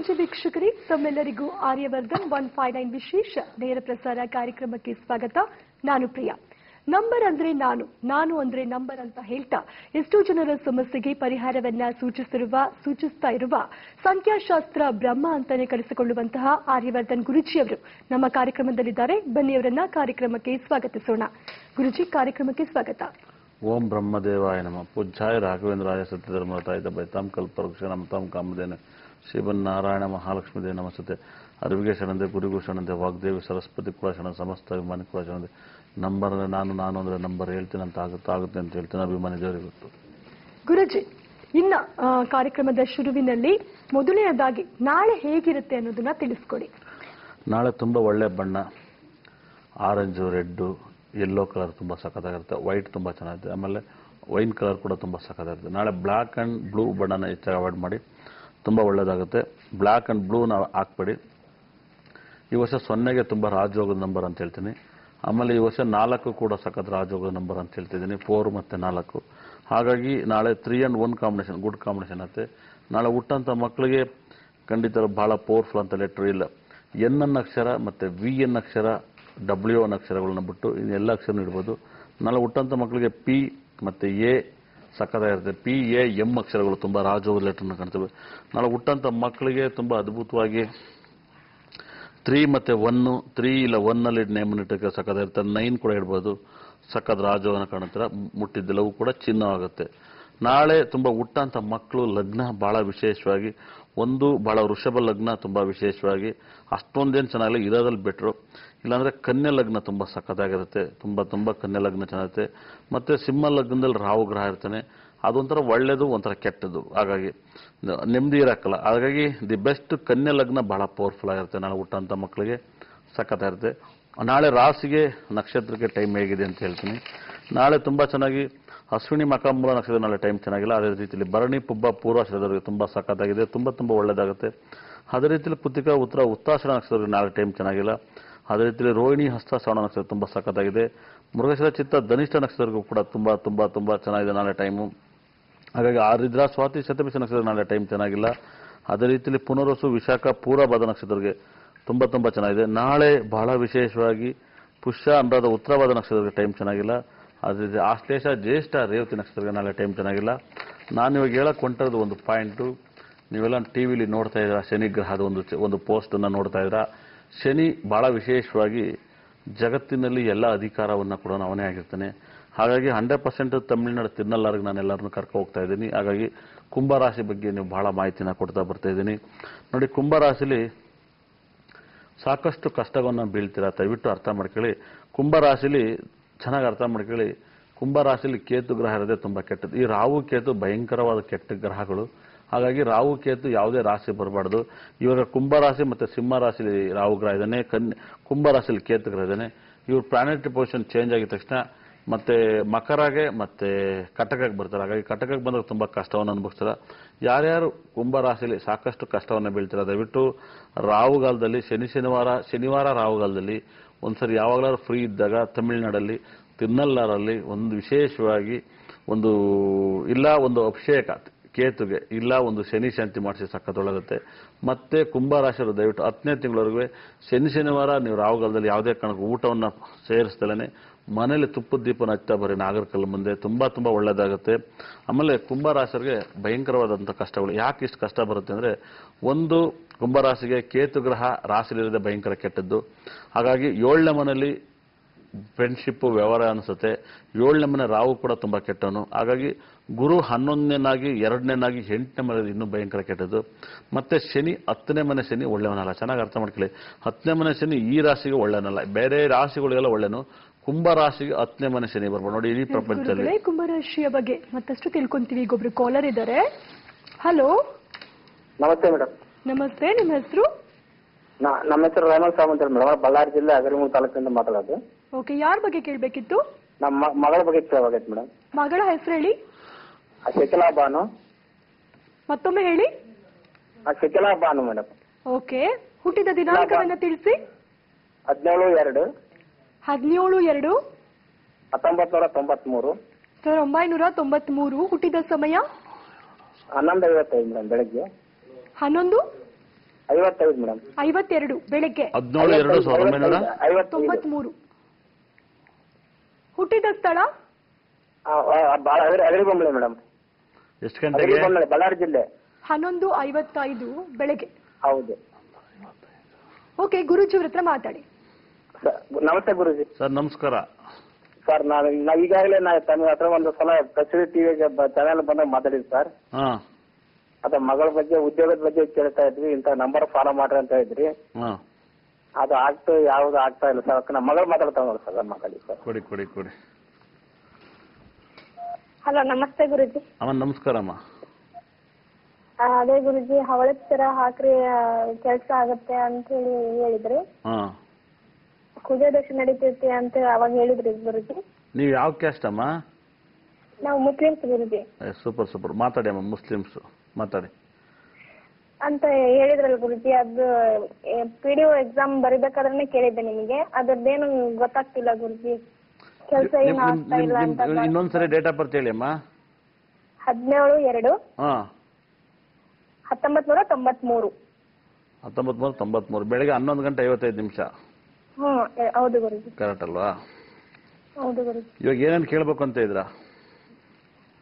ಸಂಜೆ ವೀಕ್ಷಕರೇ, ತಮ್ಮೆಲ್ಲರಿಗೂ ಆರ್ಯವರ್ಧನ್ 159 ವಿಶೇಷ ನೇರ ಪ್ರಸಾರ ಕಾರ್ಯಕ್ರಮಕ್ಕೆ ಸ್ವಾಗತ. ನಾನು ಪ್ರಿಯಾ. ನಂಬರ್ ಅಂದ್ರೆ ನಾನು ಅಂದ್ರೆ ನಂಬರ್ ಅಂತ ಹೇಳ್ತಾ ಎಷ್ಟೋ ಜನರ ಸಮಸ್ಯೆಗೆ ಪರಿಹಾರವನ್ನ ಸೂಚಿಸ್ತಾ ಇರುವ ಸಂಖ್ಯಾಶಾಸ್ತ್ರ ಬ್ರಹ್ಮ ಅಂತಾನೆ ಕರೆಸಿಕೊಳ್ಳುವಂತಹ ಆರ್ಯವರ್ಧನ್ ಗುರುಜಿಯವರು ನಮ್ಮ ಕಾರ್ಯಕ್ರಮದಲ್ಲಿದ್ದಾರೆ. ಬನ್ನಿ ಅವರನ್ನ ಕಾರ್ಯಕ್ರಮಕ್ಕೆ ಸ್ವಾಗತಿಸೋಣ. ಗುರುಜಿ, ಕಾರ್ಯಕ್ರಮಕ್ಕೆ ಸ್ವಾಗತ. ಓಂ ಬ್ರಹ್ಮದೇವಾಯ ನಮಃ. ಪೂಜ್ಯಾಯ ರಾಘವೇಂದ್ರಾಯ ಸತ್ಯಧರ್ಮತಾಯ ಬೈತಾಂ ಕಲ್ಪವೃಕ್ಷ ನಮತಾಂ ಕಾಮಧೇನ ಶ್ರೀಮನ್ನಾರಾಯಣ ಮಹಾಲಕ್ಷ್ಮೀ ದೇವ ನಮಸ್ತೆ. ಅರಿವಿಗೆ ಶರಣಂದೆ, ಗುರುಗೂ ಶರಣಂದೆ, ವಾಗ್ದೇವಿ ಸರಸ್ವತಿ ಕೂಡ ಶರಣ, ಸಮಸ್ತ ಅಭಿಮಾನಿ ಕೂಡ ಶರಣಂದೆ. ನಂಬರ್ ಅಂದ್ರೆ ನಾನು ಅಂದ್ರೆ ನಂಬರ್ ಹೇಳ್ತೀನಿ ಅಂತ ಆಗುತ್ತೆ ಅಂತ ಹೇಳ್ತೀನಿ. ಅಭಿಮಾನಿ ದೇವರಿಗೆ ಗೊತ್ತು. ಗುರುಜಿ, ಇನ್ನ ಕಾರ್ಯಕ್ರಮದ ಶುರುವಿನಲ್ಲಿ ಮೊದಲನೆಯದಾಗಿ ನಾಳೆ ಹೇಗಿರುತ್ತೆ ಅನ್ನೋದನ್ನ ತಿಳಿಸ್ಕೊಡಿ. ನಾಳೆ ತುಂಬಾ ಒಳ್ಳೆ ಬಣ್ಣ, ಆರೆಂಜು, ರೆಡ್ಡು, ಯೆಲ್ಲೋ ಕಲರ್ ತುಂಬ ಸಖತ್ತಾಗಿರುತ್ತೆ. ವೈಟ್ ತುಂಬ ಚೆನ್ನಾಗಿರುತ್ತೆ. ಆಮೇಲೆ ವೈನ್ ಕಲರ್ ಕೂಡ ತುಂಬ ಸಖತ್ತಾಗಿರುತ್ತೆ. ನಾಳೆ ಬ್ಲ್ಯಾಕ್ ಆ್ಯಂಡ್ ಬ್ಲೂ ಬಣ್ಣನ ಹೆಚ್ಚಾಗಿ ಅವಾಯ್ಡ್ ಮಾಡಿ, ತುಂಬ ಒಳ್ಳೆಯದಾಗುತ್ತೆ. ಬ್ಲ್ಯಾಕ್ ಆ್ಯಂಡ್ ಬ್ಲೂ ನಾವು ಹಾಕ್ಬೇಡಿ. ಈ ವರ್ಷ 0ಗೆ ತುಂಬ ರಾಜಯೋಗದ ನಂಬರ್ ಅಂತ ಹೇಳ್ತೀನಿ. ಆಮೇಲೆ ಈ ವರ್ಷ 4 ಕೂಡ ಸಖತ್ ರಾಜಯೋಗದ ನಂಬರ್ ಅಂತ ಹೇಳ್ತಿದ್ದೀನಿ, 4 ಮತ್ತು 4. ಹಾಗಾಗಿ ನಾಳೆ 3 and 1 ಕಾಂಬಿನೇಷನ್ ಗುಡ್ ಕಾಂಬಿನೇಷನ್ ಆಗುತ್ತೆ. ನಾಳೆ ಹುಟ್ಟಂಥ ಮಕ್ಕಳಿಗೆ ಖಂಡಿತ ಭಾಳ ಪವರ್ಫುಲ್ ಅಂತ ಲೆಟ್ರ್ ಇಲ್ಲ. ಎನ್ ಅನ್ನ ಅಕ್ಷರ ಮತ್ತು ವಿ ಎನ್ ಅಕ್ಷರ, ಡಬ್ಲ್ಯೂ ಅನ್ನ ಅಕ್ಷರಗಳನ್ನ ಬಿಟ್ಟು ಇನ್ನು ಎಲ್ಲ ಅಕ್ಷರ ಇಡ್ಬೋದು. ನಾಳೆ ಹುಟ್ಟಂಥ ಮಕ್ಕಳಿಗೆ ಪಿ ಮತ್ತು ಎ ಸಕ್ಕತ್ತಾಗಿರುತ್ತೆ. ಪಿ ಎ ಎಂ ಅಕ್ಷರಗಳು ತುಂಬ ರಾಜಯೋಗದ ಲೆಟರ್ನ ಕಾಣ್ತವೆ. ನಾಳೆ ಹುಟ್ಟಂಥ ಮಕ್ಕಳಿಗೆ ತುಂಬ ಅದ್ಭುತವಾಗಿ 3 ಮತ್ತು 1, 3 ಇಲ್ಲ 1ನಲ್ಲಿ ನೇಮನ್ನು ಇಟ್ಟಕ್ಕೆ ಸಕ್ಕತ್ತಾಗಿರುತ್ತೆ. 9 ಕೂಡ ಇಡ್ಬೋದು. ಸಕ್ಕತ್ ರಾಜಯೋಗನ ಕಾಣುತ್ತಾರೆ. ಮುಟ್ಟಿದ್ದೆಲ್ಲವೂ ಕೂಡ ಚಿನ್ನವಾಗುತ್ತೆ. ನಾಳೆ ತುಂಬ ಹುಟ್ಟಂಥ ಮಕ್ಕಳು ಲಗ್ನ ಭಾಳ ವಿಶೇಷವಾಗಿ, ಒಂದು ಭಾಳ ವೃಷಭ ಲಗ್ನ ತುಂಬ ವಿಶೇಷವಾಗಿ, ಅಷ್ಟೊಂದೇನು ಚೆನ್ನಾಗಿಲ್ಲ, ಇರೋದ್ರಲ್ಲಿ ಬೆಟ್ರು. ಇಲ್ಲಾಂದರೆ ಕನ್ಯಾ ಲಗ್ನ ತುಂಬ ಸಖತ್ತಾಗಿರುತ್ತೆ. ತುಂಬ ಕನ್ಯಾ ಲಗ್ನ ಚೆನ್ನಾಗಿರುತ್ತೆ. ಮತ್ತು ಸಿಂಹ ಲಗ್ನದಲ್ಲಿ ರಾಹು ಗ್ರಹ ಇರ್ತಾನೆ. ಅದೊಂಥರ ಒಳ್ಳೇದು, ಒಂಥರ ಕೆಟ್ಟದ್ದು. ಹಾಗಾಗಿ ನೆಮ್ಮದಿ ಇರೋಕ್ಕಲ್ಲ. ಹಾಗಾಗಿ ದಿ ಬೆಸ್ಟ್ ಕನ್ಯಾ ಲಗ್ನ ಭಾಳ ಪವರ್ಫುಲ್ ಆಗಿರುತ್ತೆ. ನಾಳೆ ಹುಟ್ಟಂಥ ಮಕ್ಕಳಿಗೆ ಸಖತ್ತಾಗಿರುತ್ತೆ. ನಾಳೆ ರಾಶಿಗೆ ನಕ್ಷತ್ರಕ್ಕೆ ಟೈಮ್ ಹೇಗಿದೆ ಅಂತ ಹೇಳ್ತೀನಿ. ನಾಳೆ ತುಂಬ ಚೆನ್ನಾಗಿ ಅಶ್ವಿನಿ ಮಕಾಮೂಲ ನಕ್ಷತ್ರ ನಾಳೆ ಟೈಮ್ ಚೆನ್ನಾಗಿಲ್ಲ. ಅದೇ ರೀತಿಯಲ್ಲಿ ಭರಣಿ ಪುಬ್ಬ ಪೂರ್ವಾಶ್ರದವರಿಗೆ ತುಂಬ ಸಖತ್ತಾಗಿದೆ, ತುಂಬ ಒಳ್ಳೆಯದಾಗುತ್ತೆ. ಅದೇ ರೀತಿಯಲ್ಲಿ ಕೃತಿಕಾ ಉತ್ತರ ಉತ್ತಾಷಾಢ ನಕ್ಷತ್ರಕ್ಕೆ ನಾಳೆ ಟೈಮ್ ಚೆನ್ನಾಗಿಲ್ಲ. ಅದೇ ರೀತಿಯಲ್ಲಿ ರೋಹಿಣಿ ಹಸ್ತ ಶ್ರವಣ ನಕ್ಷತ್ರ ತುಂಬ ಸಖತ್ತಾಗಿದೆ. ಮೃಗಶಿರ ಚಿತ್ತ ಧನಿಷ್ಠ ನಕ್ಷತ್ರಕ್ಕೂ ಕೂಡ ತುಂಬ ಚೆನ್ನಾಗಿದೆ ನಾಳೆ ಟೈಮು. ಹಾಗಾಗಿ ಆರಿದ್ರ ಸ್ವಾತಿ ಶತಭಿಷ ನಕ್ಷತ್ರ ನಾಳೆ ಟೈಮ್ ಚೆನ್ನಾಗಿಲ್ಲ. ಅದೇ ರೀತಿಯಲ್ಲಿ ಪುನರ್ವಸು ವಿಶಾಖ ಪೂರ್ವಭಾದ ನಕ್ಷತ್ರಕ್ಕೆ ತುಂಬ ಚೆನ್ನಾಗಿದೆ. ನಾಳೆ ಬಹಳ ವಿಶೇಷವಾಗಿ ಪುಷ್ಯ ಅನುರಾಧ ಉತ್ತರಭಾದ ನಕ್ಷತ್ರಕ್ಕೆ ಟೈಮ್ ಚೆನ್ನಾಗಿಲ್ಲ. ಅದೇ ರೀತಿ ಆಶ್ಲೇಷ ಜ್ಯೇಷ್ಠ ರೇವತಿ ನಕ್ಷತ್ರಕ್ಕೆ ನಾಳೆ ಟೈಮ್ ಚೆನ್ನಾಗಿಲ್ಲ. ನಾನು ಇವಾಗ ಹೇಳಕ್ಕೆ ಹೊಂಟಿರೋದು ಒಂದು ಪಾಯಿಂಟು. ನೀವೆಲ್ಲ ಟಿ ವಿಲಿ ನೋಡ್ತಾ ಇದ್ದೀರಾ, ಶನಿ ಗ್ರಹದ ಒಂದು ಪೋಸ್ಟನ್ನು ನೋಡ್ತಾ ಇದ್ದೀರಾ. ಶನಿ ಭಾಳ ವಿಶೇಷವಾಗಿ ಜಗತ್ತಿನಲ್ಲಿ ಎಲ್ಲ ಅಧಿಕಾರವನ್ನು ಕೂಡ ಅವನೇ ಆಗಿರ್ತಾನೆ. ಹಾಗಾಗಿ 100% ತಮಿಳುನಾಡು ತಿರುನಲ್ಲಾರಿಗೆ ನಾನು ಎಲ್ಲರನ್ನೂ ಕರ್ಕೊಂಡು ಹೋಗ್ತಾ ಇದ್ದೀನಿ. ಹಾಗಾಗಿ ಕುಂಭರಾಶಿ ಬಗ್ಗೆ ನೀವು ಭಾಳ ಮಾಹಿತಿನ ಕೊಡ್ತಾ ಬರ್ತಾ ಇದ್ದೀನಿ. ನೋಡಿ, ಕುಂಭರಾಶಿಲಿ ಸಾಕಷ್ಟು ಕಷ್ಟವನ್ನು ಬೀಳ್ತೀರಾ, ದಯವಿಟ್ಟು ಅರ್ಥ ಮಾಡ್ಕೊಳ್ಳಿ. ಕುಂಭರಾಶಿಲಿ ಚೆನ್ನಾಗಿ ಅರ್ಥ ಮಾಡ್ಕೊಳ್ಳಿ. ಕುಂಭರಾಶಿಲಿ ಕೇತು ಗ್ರಹ ಇರೋದೇ ತುಂಬ ಕೆಟ್ಟದ್ದು. ಈ ರಾಹು ಕೇತು ಭಯಂಕರವಾದ ಕೆಟ್ಟ ಗ್ರಹಗಳು. ಹಾಗಾಗಿ ರಾಹು ಕೇತು ಯಾವುದೇ ರಾಶಿ ಬರಬಾರ್ದು. ಇವಾಗ ಕುಂಭರಾಶಿ ಮತ್ತು ಸಿಂಹ ರಾಶಿಲಿ ರಾಹು ಗ್ರಹ ಇದ್ದಾನೆ, ಕುಂಭರಾಶಿಲಿ ಕೇತು ಗ್ರಹ ಇದ್ದಾನೆ. ಇವ್ರ ಪ್ಲಾನೆಟರಿ ಪೊಸಿಷನ್ ಚೇಂಜ್ ಆಗಿದ ತಕ್ಷಣ ಮತ್ತೆ ಮಕರಾಗೆ ಮತ್ತೆ ಕಟಕಕ್ಕೆ ಬರ್ತಾರೆ. ಹಾಗಾಗಿ ಕಟಕಕ್ಕೆ ಬಂದಾಗ ತುಂಬ ಕಷ್ಟವನ್ನು ಅನುಭವಿಸ್ತಾರೆ. ಯಾರ್ಯಾರು ಕುಂಭರಾಶಿಲಿ ಸಾಕಷ್ಟು ಕಷ್ಟವನ್ನು ಬೀಳ್ತಾರೆ, ದಯವಿಟ್ಟು ರಾಹುಗಾಲದಲ್ಲಿ ಶನಿವಾರ ರಾಹುಗಾಲದಲ್ಲಿ ಒಂದ್ಸರಿ ಯಾವಾಗಲಾದ್ರೂ ಫ್ರೀ ಇದ್ದಾಗ ತಮಿಳುನಾಡಲ್ಲಿ ತಿರುನಲ್ಲಾರಲ್ಲಿ ಒಂದು ವಿಶೇಷವಾಗಿ ಒಂದು ಅಭಿಷೇಕ ಕೇತುಗೆ ಇಲ್ಲ ಒಂದು ಶನಿ ಶಾಂತಿ ಮಾಡಿಸಿ ಸಖತ್ತೊಳಗುತ್ತೆ. ಮತ್ತೆ ಕುಂಭರಾಶಿಯವರು ದಯವಿಟ್ಟು 10ನೇ ತಿಂಗಳವರೆಗೂ ಶನಿವಾರ ನೀವು ರಾಹುಗಾಲದಲ್ಲಿ ಯಾವುದೇ ಕಾರಣಕ್ಕೂ ಊಟವನ್ನು ಸೇರಿಸ್ದಲೇ ಮನೇಲಿ ತುಪ್ಪದ ದೀಪನ ಹಚ್ತಾ ಬರೀ ನಾಗರಕಲ್ಲು ಮುಂದೆ ತುಂಬ ಒಳ್ಳೆಯದಾಗುತ್ತೆ. ಆಮೇಲೆ ಕುಂಭರಾಶಿಯವರಿಗೆ ಭಯಂಕರವಾದಂಥ ಕಷ್ಟಗಳು. ಯಾಕೆ ಇಷ್ಟು ಕಷ್ಟ ಬರುತ್ತೆ ಅಂದರೆ, ಒಂದು ಕುಂಭರಾಶಿಗೆ ಕೇತು ಗ್ರಹ ರಾಶಿಲಿರೋದೇ ಭಯಂಕರ ಕೆಟ್ಟದ್ದು. ಹಾಗಾಗಿ 7ನೇ ಮನೆಯಲ್ಲಿ ಫ್ರೆಂಡ್ಶಿಪ್ಪು ವ್ಯವಹಾರ ಅನಿಸುತ್ತೆ. 7ನೇ ಮನೆ ರಾಹು ಕೂಡ ತುಂಬ ಕೆಟ್ಟವನು. ಹಾಗಾಗಿ ಗುರು 11ನೇನಾಗಿ 2ನೇನಾಗಿ 8ನೇ ಮನೆ ಇನ್ನೂ ಭಯಂಕರ ಕೆಟ್ಟದ್ದು. ಮತ್ತೆ ಶನಿ 10ನೇ ಮನೆ ಶನಿ ಒಳ್ಳೆಯವನಲ್ಲ. ಚೆನ್ನಾಗಿ ಅರ್ಥ ಮಾಡ್ಕೊಳ್ಳಿ. 10ನೇ ಮನೆ ಶನಿ ಈ ರಾಶಿಗೆ ಒಳ್ಳೆಯವನಲ್ಲ, ಬೇರೆ ರಾಶಿಗಳಿಗೆಲ್ಲ ಒಳ್ಳೆನು. ಕುಂಭರಾಶಿಗೆ 10ನೇ ಮನೆ ಶನಿ ಬರ್ಬೋದು. ನೋಡಿ, ಇಡೀ ಪ್ರಪಂಚದಲ್ಲಿ ಕುಂಭರಾಶಿಯ ಬಗ್ಗೆ ಮತ್ತಷ್ಟು ತಿಳ್ಕೊಂತೀವಿ. ಈಗೊಬ್ರು ಕಾಲರ್ ಇದ್ದಾರೆ. ಹಲೋ, ನಮಸ್ತೆ ಮೇಡಮ್. ನಮಸ್ತೆ, ನಿಮ್ಮ ಹೆಸರು? ನಮ್ಮ ಹೆಸರು ರೇಮಲ್ ಸಾವಂತ್ ಮೇಡಮ್, ಬಳ್ಳಾರಿ ಜಿಲ್ಲೆ ಅಗರಿಮೂರು ತಾಲೂಕಿನಿಂದ ಮಾತಾಡೋದು. ಓಕೆ, ಯಾರ ಬಗ್ಗೆ ಕೇಳಬೇಕಿತ್ತು? ನಮ್ಮ ಮಗಳ ಬಗ್ಗೆ ಕೇಳಬೇಕಾಗಿತ್ತು ಮೇಡಮ್. ಮಗಳ ಹೆಸರು ಹೇಳಿ. ಶಕಿಲಾ ಬಾನು. ಮತ್ತೊಮ್ಮೆ ಹೇಳಿ. ಶಕಿಲಾ ಬಾನು ಮೇಡಮ್. ಓಕೆ, ಹುಟ್ಟಿದ ದಿನಾಂಕವನ್ನ ತಿಳಿಸಿ. 17/2. 17/2. 1993. 1993. ಹುಟ್ಟಿದ ಸಮಯ 11:55 ಮೇಡಮ್, ಬೆಳಗ್ಗೆ 11 55 ಮೇಡಮ್. 52 ಬೆಳಗ್ಗೆ 17/2/1993. ಹುಟ್ಟಿದ ಸ್ಥಳ ಅಗರಿಬೊಮ್ಮಳೆ ಮೇಡಮ್. ಎಷ್ಟು ಗಂಟೆಗೆ? ಅಗರಿಬೊಮ್ಮಳೆ, ಬಳ್ಳಾರಿ ಜಿಲ್ಲೆ. 11:55 ಬೆಳಗ್ಗೆ. ಹೌದು. ಓಕೆ, ಗುರುಜಿಯವ್ರ ಹತ್ರ ಮಾತಾಡಿ. ನಮಸ್ತೆ ಗುರುಜಿ. ಸರ್ ನಮಸ್ಕಾರ. ಸರ್ ನಾವು ಈಗಾಗಲೇ ತಮ್ಮ ಹತ್ರ ಒಂದು ಸಲ ಕಚೇರಿ ಟಿವಿ ಚಾನೆಲ್ ಬಂದಾಗ ಮಾತಾಡಿದ್ವಿ ಸರ್. ಹಾ. ಅದ ಮಗಳ ಬಗ್ಗೆ, ಉದ್ಯೋಗದ ಬಗ್ಗೆ ಕೇಳ್ತಾ ಇದ್ವಿ. ಇಂತ ನಂಬರ್ ಫಾಲೋ ಮಾಡ್ರಿ ಅಂತ ಇದ್ರಿ. ಹಾ. ಅದು ಯಾವ್ದು ಆಗ್ತಾ ಇಲ್ಲ ಸರ್. ನಮ್ಮ ಮಗಳು ಮಾತಾಡ್ತಾ ನೋಡಿ ಸರ್, ಮಾತಾಡಿ ಸರ್. ಕೊಡಿ. ಹಲೋ, ನಮಸ್ತೆ ಗುರುಜಿ. ಅಮ್ಮ ನಮಸ್ಕಾರಮ್ಮ. ಅದೇ ಗುರುಜಿ, ಹವಳದ ಹಾಕ್ರಿ ಕೆಲ್ಸ ಆಗತ್ತೆ ಅಂತ ಹೇಳಿದ್ರಿ. ಹಾ. ಕುಜದಶೆ ನಡೀತೈತಿ ಅಂತ ಅವಾಗ ಹೇಳಿದ್ರಿ ಗುರುಜಿ. ನೀವು ಯಾವ ಕ್ಯಾಸ್ಟ್ ಅಮ್ಮ? ನಾವು ಮುಸ್ಲಿಮ್ಸ್ ಗುರುಜಿ. ಸೂಪರ್ ಮಾತಾಡಿ ಅಮ್ಮ, ಮುಸ್ಲಿಮ್ಸ್ ಮಾತಾಡಿ ಅಂತ ಹೇಳಿದ್ರಲ್ಲ ಗುರುಜಿ. ಅದು PDO ಎಕ್ಸಾಮ್ ಬರಿಬೇಕಾದ್ರೆ ಕೇಳಿದ್ದೆ ನಿಮಗೆ. ಅದ್ರದ್ದೇನು ಗೊತ್ತಾಗ್ತಿಲ್ಲ ಗುರುಜಿ. ಕೆಲಸ ಏನು ಆಗ್ತಾ ಇಲ್ಲ ಅಂತ. ಇನ್ನೊಂದ್ಸರಿ ಡೇಟ್ ಆಫ್ ಬರ್ತ್ ಹೇಳಿ ಅಮ್ಮ. 17/2 ಹಾ 1993. 1993 ಬೆಳಗ್ಗೆ 11:55. ಹೌದು ಗುರುಜಿ. ಕರೆಕ್ಟ್ ಅಲ್ವಾ? ಹೌದು ಗುರುಜಿ. ಇವಾಗ ಏನೇನು ಕೇಳ್ಬೇಕು ಅಂತ ಇದ್ರಾ?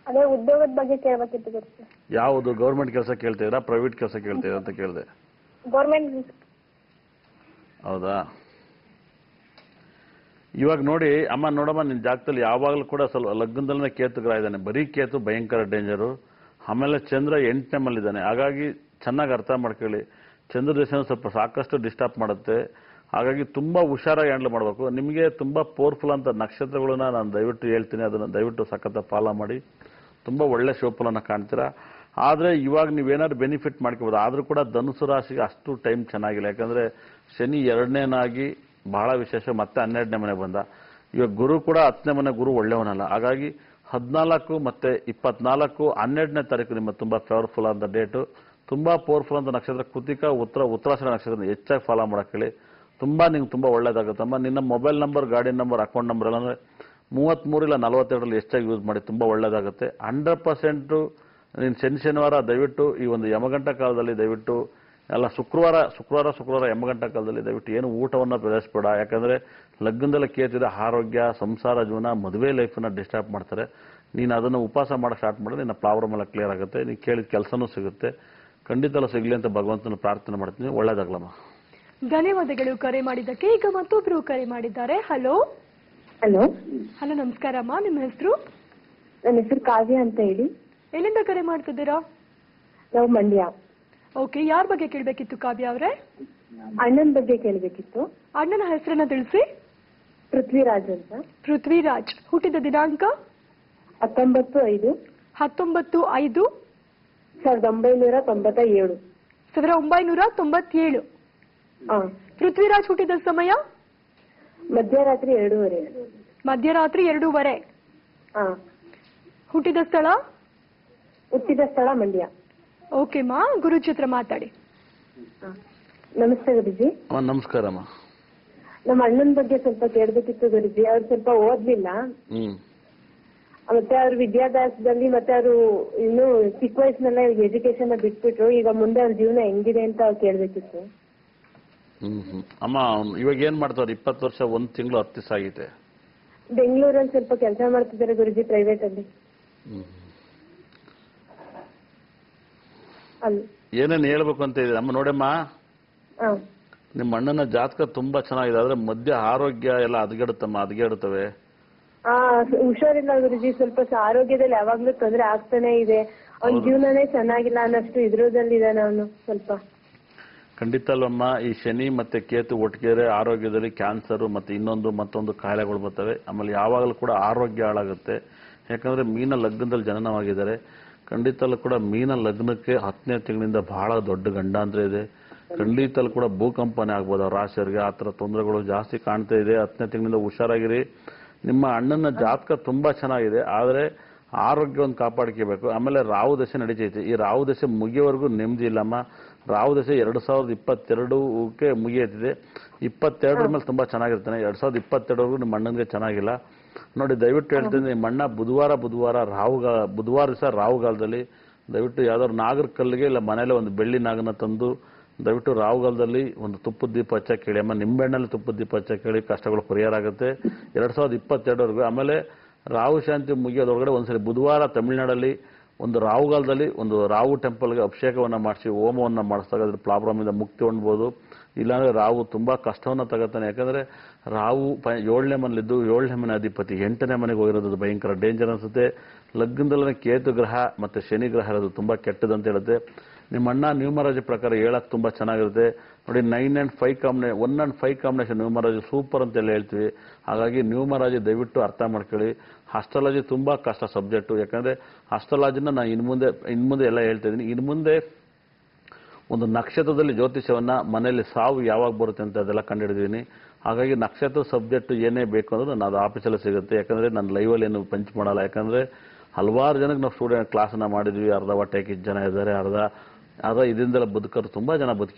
ಅದೇ ಉದ್ಯೋಗದ ಬಗ್ಗೆ ಕೇಳ್ಬೇಕಿತ್ತು ಗುರುಜಿ. ಯಾವುದು ಗೌರ್ಮೆಂಟ್ ಕೆಲಸ ಕೇಳ್ತಿದ್ರಾ, ಪ್ರೈವೇಟ್ ಕೆಲಸ ಕೇಳ್ತಿದ್ರಾ ಅಂತ ಕೇಳಿದೆ. ಗೌರ್ಮೆಂಟ್. ಹೌದಾ? ಇವಾಗ ನೋಡಿ ಅಮ್ಮ, ನೋಡಮ್ಮ, ನಿನ್ನ ಜಾಗದಲ್ಲಿ ಯಾವಾಗಲೂ ಕೂಡ ಸ್ವಲ್ಪ ಲಗ್ನದಲ್ಲೇ ಕೇತು ಗ್ರಹ ಇದ್ದಾನೆ. ಬರೀ ಕೇತು ಭಯಂಕರ ಡೇಂಜರು. ಆಮೇಲೆ ಚಂದ್ರ 8ನೇ ಮಲ್ಲಿದ್ದಾನೆ. ಹಾಗಾಗಿ ಚೆನ್ನಾಗಿ ಅರ್ಥ ಮಾಡ್ಕೊಳ್ಳಿ. ಚಂದ್ರ ದಶೆ ಸ್ವಲ್ಪ ಸಾಕಷ್ಟು ಡಿಸ್ಟರ್ಬ್ ಮಾಡುತ್ತೆ. ಹಾಗಾಗಿ ತುಂಬ ಹುಷಾರಾಗಿ ಹ್ಯಾಂಡಲ್ ಮಾಡಬೇಕು. ನಿಮಗೆ ತುಂಬ ಪವರ್ಫುಲ್ ಅಂತ ನಕ್ಷತ್ರಗಳನ್ನ ನಾನು ದಯವಿಟ್ಟು ಹೇಳ್ತೀನಿ. ಅದನ್ನು ದಯವಿಟ್ಟು ಸಖತ್ತ ಫಾಲೋ ಮಾಡಿ. ತುಂಬ ಒಳ್ಳೆ ಶೋಫಲನ್ನು ಕಾಣ್ತೀರಾ. ಆದರೆ ಇವಾಗ ನೀವೇನಾದ್ರು ಬೆನಿಫಿಟ್ ಮಾಡ್ಕೋಬೋದು. ಆದರೂ ಕೂಡ ಧನುಸು ರಾಶಿಗೆ ಅಷ್ಟು ಟೈಮ್ ಚೆನ್ನಾಗಿಲ್ಲ. ಯಾಕಂದರೆ ಶನಿ 2ನೇನಾಗಿ ಬಹಳ ವಿಶೇಷ, ಮತ್ತೆ 12ನೇ ಮನೆ ಬಂದ. ಇವಾಗ ಗುರು ಕೂಡ 10ನೇ ಮನೆ ಗುರು ಒಳ್ಳೆಯವನಲ್ಲ. ಹಾಗಾಗಿ 14 ಮತ್ತು 24 12ನೇ ತಾರೀಕು ನಿಮ್ಮ ತುಂಬ ಪವರ್ಫುಲ್ ಅಂತ ಡೇಟು. ತುಂಬ ಪವರ್ಫುಲ್ ಅಂತ ನಕ್ಷತ್ರ ಕೃತಿಕಾ, ಉತ್ತರಾಷಾಢ ನಕ್ಷತ್ರ ಹೆಚ್ಚಾಗಿ ಫಾಲೋ ಮಾಡೋಕ್ಕೇಳಿ. ನಿಂಗೆ ತುಂಬ ಒಳ್ಳೇದಾಗುತ್ತಮ್ಮ. ನಿನ್ನ ಮೊಬೈಲ್ ನಂಬರ್, ಗಾಡಿ ನಂಬರ್, ಅಕೌಂಟ್ ನಂಬರ್ ಎಲ್ಲ 33 ಇಲ್ಲ 42ರಲ್ಲಿ ಹೆಚ್ಚಾಗಿ ಯೂಸ್ ಮಾಡಿ. ತುಂಬ ಒಳ್ಳೇದಾಗುತ್ತೆ. 100% ನೀನು ಶನಿವಾರ ದಯವಿಟ್ಟು ಈ ಒಂದು ಯಮಗಂಟ ಕಾಲದಲ್ಲಿ ದಯವಿಟ್ಟು ಎಲ್ಲ ಶುಕ್ರವಾರ ಯಮಗಂಟ ಕಾಲದಲ್ಲಿ ದಯವಿಟ್ಟು ಏನು ಊಟವನ್ನು ಬೆಳೆಸ್ಬೇಡ. ಯಾಕಂದರೆ ಲಗ್ನದಲ್ಲಿ ಕೇತಿದ ಆರೋಗ್ಯ, ಸಂಸಾರ ಜೀವನ, ಮದುವೆ ಲೈಫನ್ನು ಡಿಸ್ಟರ್ಬ್ ಮಾಡ್ತಾರೆ. ನೀನು ಅದನ್ನು ಉಪವಾಸ ಮಾಡೋಕ್ಕೆ ಸ್ಟಾರ್ಟ್ ಮಾಡಿದ್ರೆ ನಿನ್ನ ಪ್ರಾಬ್ಲಮ್ ಎಲ್ಲ ಕ್ಲಿಯರ್ ಆಗುತ್ತೆ. ನೀನು ಕೇಳಿದ ಕೆಲಸನೂ ಸಿಗುತ್ತೆ. ಖಂಡಿತ ಸಿಗಲಿ ಅಂತ ಭಗವಂತನ ಪ್ರಾರ್ಥನೆ ಮಾಡ್ತೀನಿ. ಒಳ್ಳೇದಾಗ್ಲಮ್ಮ. ಧನ್ಯವಾದಗಳು ಕರೆ ಮಾಡಿದ್ದಕ್ಕೆ. ಈಗ ಮತ್ತೊಬ್ರು ಕರೆ ಮಾಡಿದ್ದಾರೆ. ಹಲೋ. ನಮಸ್ಕಾರಮ್ಮ, ನಿಮ್ಮ ಹೆಸರು? ನನ್ನ ಹೆಸರು ಕಾವ್ಯ ಅಂತ ಹೇಳಿ. ಎಲ್ಲಿಂದ ಕರೆ ಮಾಡ್ತಿದ್ದೀರಾ? ನಾವು ಮಂಡ್ಯ. ಓಕೆ, ಯಾರ ಬಗ್ಗೆ ಕೇಳಬೇಕಿತ್ತು ಕಾವ್ಯ ಅವರೇ? ಅಣ್ಣನ ಬಗ್ಗೆ ಕೇಳಬೇಕಿತ್ತು. ಅಣ್ಣನ ಹೆಸರನ್ನ ತಿಳಿಸಿ. ಪೃಥ್ವಿರಾಜ್ ಅಂತ. ಪೃಥ್ವಿರಾಜ್. ಹುಟ್ಟಿದ ದಿನಾಂಕ? 19/5. 19/5. 1997. 1997. ಪೃಥ್ವಿರಾಜ್ ಹುಟ್ಟಿದ ಸಮಯ? ಮಧ್ಯರಾತ್ರಿ 2:30. ಮಧ್ಯರಾತ್ರಿ 2:30. ಹುಟ್ಟಿದ ಸ್ಥಳ? ಮಂಡ್ಯ. ಓಕೆ ಮಾ, ಗುರುಜಿ ಹತ್ರ ಮಾತಾಡಿ. ನಮಸ್ತೆ ಗುರುಜಿ. ನಮಸ್ಕಾರಮ್ಮ. ನಮ್ಮ ಅಣ್ಣನ ಬಗ್ಗೆ ಸ್ವಲ್ಪ ಕೇಳಬೇಕಿತ್ತು ಗುರುಜಿ. ಅವ್ರು ಸ್ವಲ್ಪ ಓದ್ಲಿಲ್ಲ. ಮತ್ತೆ ಅವ್ರ ವಿದ್ಯಾಭ್ಯಾಸದಲ್ಲಿ ಮತ್ತೆ ಅವರು ಇನ್ನು ಚಿಕ್ಕ ವಯಸ್ಸಿನಲ್ಲೇ ಎಜುಕೇಶನ್ ಬಿಟ್ಬಿಟ್ರು. ಈಗ ಮುಂದೆ ಅವ್ರ ಜೀವನ ಹೆಂಗಿದೆ ಅಂತ ಅವ್ರು ಕೇಳಬೇಕಿತ್ತು. ಅಮ್ಮ ಇವಾಗ ಏನ್ ಮಾಡ್ತಾರೆ? 20 ವರ್ಷ 1 ತಿಂಗಳು 10 ದಿವಸ ಆಗೈತೆ. ಬೆಂಗಳೂರಲ್ಲಿ ಸ್ವಲ್ಪ ಕೆಲಸ ಮಾಡ್ತಿದ್ದಾರೆ ಗುರುಜಿ, ಪ್ರೈವೇಟ್ ಅಲ್ಲಿ. ಏನೇನು ಹೇಳ್ಬೇಕು ಅಂತ ಇದೆ ಅಮ್ಮ? ನೋಡಮ್ಮ, ನಿಮ್ಮ ಅಣ್ಣನ ಜಾತಕ ತುಂಬಾ ಚೆನ್ನಾಗಿದೆ. ಆದ್ರೆ ಮಧ್ಯ ಆರೋಗ್ಯ ಎಲ್ಲ ಹದಗೆಡುತ್ತವೆ. ಹುಷಾರಿಲ್ಲ ಗುರುಜಿ. ಸ್ವಲ್ಪ ಆರೋಗ್ಯದಲ್ಲಿ ಯಾವಾಗ್ಲೂ ತೊಂದರೆ ಆಗ್ತಾನೆ ಇದೆ. ಅವ್ನ ಜೀವನನೇ ಚೆನ್ನಾಗಿಲ್ಲ ಅನ್ನಷ್ಟು ಇದ್ರದಲ್ಲಿದ್ದಾನೆ ಅವನು ಸ್ವಲ್ಪ. ಖಂಡಿತ ಅಲ್ವಮ್ಮ. ಈ ಶನಿ ಮತ್ತೆ ಕೇತು ಒಟ್ಟಿಗೆ ಆರೋಗ್ಯದಲ್ಲಿ ಕ್ಯಾನ್ಸರ್ ಮತ್ತೆ ಮತ್ತೊಂದು ಕಾಯಿಲೆಗಳು ಬರ್ತವೆ. ಆಮೇಲೆ ಯಾವಾಗಲೂ ಕೂಡ ಆರೋಗ್ಯ ಹಾಳಾಗುತ್ತೆ. ಯಾಕಂದ್ರೆ ಮೀನ ಲಗ್ನದಲ್ಲಿ ಜನನವಾಗಿದ್ದಾರೆ. ಖಂಡಿತಲ್ಲೂ ಕೂಡ ಮೀನ ಲಗ್ನಕ್ಕೆ 10ನೇ ತಿಂಗಳಿಂದ ಬಹಳ ದೊಡ್ಡ ಗಂಡಾಂತರ ಇದೆ. ಖಂಡಿತಲ್ಲೂ ಕೂಡ ಭೂಕಂಪನೆ ಆಗ್ಬೋದು. ಅವ್ರ ರಾಶಿಯರಿಗೆ ಆ ಥರ ತೊಂದರೆಗಳು ಜಾಸ್ತಿ ಕಾಣ್ತಾ ಇದೆ. 10ನೇ ತಿಂಗಳಿಂದ ಹುಷಾರಾಗಿರಿ. ನಿಮ್ಮ ಅಣ್ಣನ ಜಾತಕ ತುಂಬಾ ಚೆನ್ನಾಗಿದೆ. ಆದರೆ ಆರೋಗ್ಯವನ್ನು ಕಾಪಾಡ್ಕೋಬೇಕು. ಆಮೇಲೆ ರಾಹು ದಶೆ ನಡೀತೈತಿ. ಈ ರಾಹು ದಶೆ ಮುಗಿಯೋವರೆಗೂ ನೆಮ್ಮದಿ ಇಲ್ಲಮ್ಮ. ರಾಹು ದಶೆ 2022ಕ್ಕೆ ಮುಗಿಯುತ್ತಿದೆ. 22 ಮೇಲೆ ತುಂಬಾ ಚೆನ್ನಾಗಿರ್ತಾನೆ. 2022ವರೆಗೂ ನಿಮ್ಮ ಅಣ್ಣನಿಗೆ ಚೆನ್ನಾಗಿಲ್ಲ ನೋಡಿ. ದಯವಿಟ್ಟು ಹೇಳ್ತೀನಿ, ನಿಮ್ಮ ಅಣ್ಣ ಬುಧವಾರ ದಿವಸ ರಾಹುಗಾಲದಲ್ಲಿ ದಯವಿಟ್ಟು ಯಾವ್ದಾದ್ರು ನಾಗರ ಕಲ್ಲಿಗೆ ಇಲ್ಲ ಮನೇಲಿ ಒಂದು ಬೆಳ್ಳಿ ನಾಗನ ತಂದು ದಯವಿಟ್ಟು ರಾಹುಗಾಲದಲ್ಲಿ ಒಂದು ತುಪ್ಪದ ದೀಪ ಹಚ್ಚಕ್ಕೆ ಹೇಳಿ ಅಮ್ಮ, ನಿಂಬೆಹಣ್ಣಲ್ಲಿ ತುಪ್ಪದ ದೀಪ ಹಚ್ಚಕ್ಕೆ ಹೇಳಿ, ಕಷ್ಟಗಳು ಪರಿಹಾರ ಆಗುತ್ತೆ 2022ವರೆಗೂ. ಆಮೇಲೆ ರಾಹು ಶಾಂತಿ ಮುಗಿಯೋದ್ರೊಳಗಡೆ ಒಂದ್ಸರಿ ಬುಧವಾರ ತಮಿಳುನಾಡಲ್ಲಿ ಒಂದು ರಾಹುಗಾಲದಲ್ಲಿ ಒಂದು ರಾಹು ಟೆಂಪಲ್ಗೆ ಅಭಿಷೇಕವನ್ನು ಮಾಡಿಸಿ ಹೋಮವನ್ನು ಮಾಡಿಸಿದಾಗ ಅದ್ರ ಪ್ರಾಬ್ಲಮಿಂದ ಮುಕ್ತಿ ಹೊಂದ್ಬೋದು. ಇಲ್ಲಾಂದರೆ ರಾಹು ತುಂಬ ಕಷ್ಟವನ್ನು ತಗೋತಾನೆ. ಯಾಕಂದರೆ ರಾಹು 7ನೇ ಮನೇಲಿದ್ದು 7ನೇ ಮನೆ ಅಧಿಪತಿ 8ನೇ ಮನೆಗೆ ಹೋಗಿರೋದು ಭಯಂಕರ ಡೇಂಜರ್ ಅನಿಸುತ್ತೆ. ಲಗ್ನದಲ್ಲೇ ಕೇತು ಗ್ರಹ ಮತ್ತು ಶನಿ ಗ್ರಹ ಇರೋದು ತುಂಬ ಕೆಟ್ಟದಂತ ಹೇಳುತ್ತೆ. ನಿಮ್ಮ ಅಣ್ಣ ನ್ಯೂಮರಾಜಿ ಪ್ರಕಾರ ಹೇಳಕ್ಕೆ ತುಂಬ ಚೆನ್ನಾಗಿರುತ್ತೆ ನೋಡಿ. 9 and 5 combination 1 and 5 combination numerology super ಅಂತೆಲ್ಲ ಹೇಳ್ತೀವಿ. ಹಾಗಾಗಿ ನ್ಯೂಮರಾಜಿ ದಯವಿಟ್ಟು ಅರ್ಥ ಮಾಡ್ಕೊಳ್ಳಿ. ಆಸ್ಟ್ರಾಲಜಿ ತುಂಬ ಕಷ್ಟ ಸಬ್ಜೆಕ್ಟು. ಯಾಕಂದರೆ ಆಸ್ಟ್ರಾಲಜಿನ ನಾನು ಇನ್ಮುಂದೆ ಎಲ್ಲ ಹೇಳ್ತಾ ಇದ್ದೀನಿ. ಇನ್ನು ಮುಂದೆ ಒಂದು ನಕ್ಷತ್ರದಲ್ಲಿ ಜ್ಯೋತಿಷ್ಯವನ್ನು ಮನೆಯಲ್ಲಿ ಸಾವು ಯಾವಾಗ ಬರುತ್ತೆ ಅಂತ ಅದೆಲ್ಲ ಕಂಡುಹಿಡಿದೀನಿ. ಹಾಗಾಗಿ ನಕ್ಷತ್ರ ಸಬ್ಜೆಕ್ಟ್ ಏನೇ ಬೇಕು ಅನ್ನೋದು ನಾನು ಆಫೀಸಲ್ಲಿ ಸಿಗುತ್ತೆ. ಯಾಕಂದರೆ ನಾನು ಲೈವಲ್ಲಿ ಏನು ಪಂಚ್ ಮಾಡಲ್ಲ. ಯಾಕಂದರೆ ಹಲವಾರು ಜನಕ್ಕೆ ನಾವು ಸ್ಟೂಡೆಂಟ್ ಕ್ಲಾಸನ್ನು ಮಾಡಿದ್ವಿ. ಅರ್ಧ ಹೊಟ್ಟೆಗೆ ಜನ ಇದ್ದಾರೆ, ಅರ್ಧ ಇದರಿಂದೆಲ್ಲ ಬದುಕರು ತುಂಬ ಜನ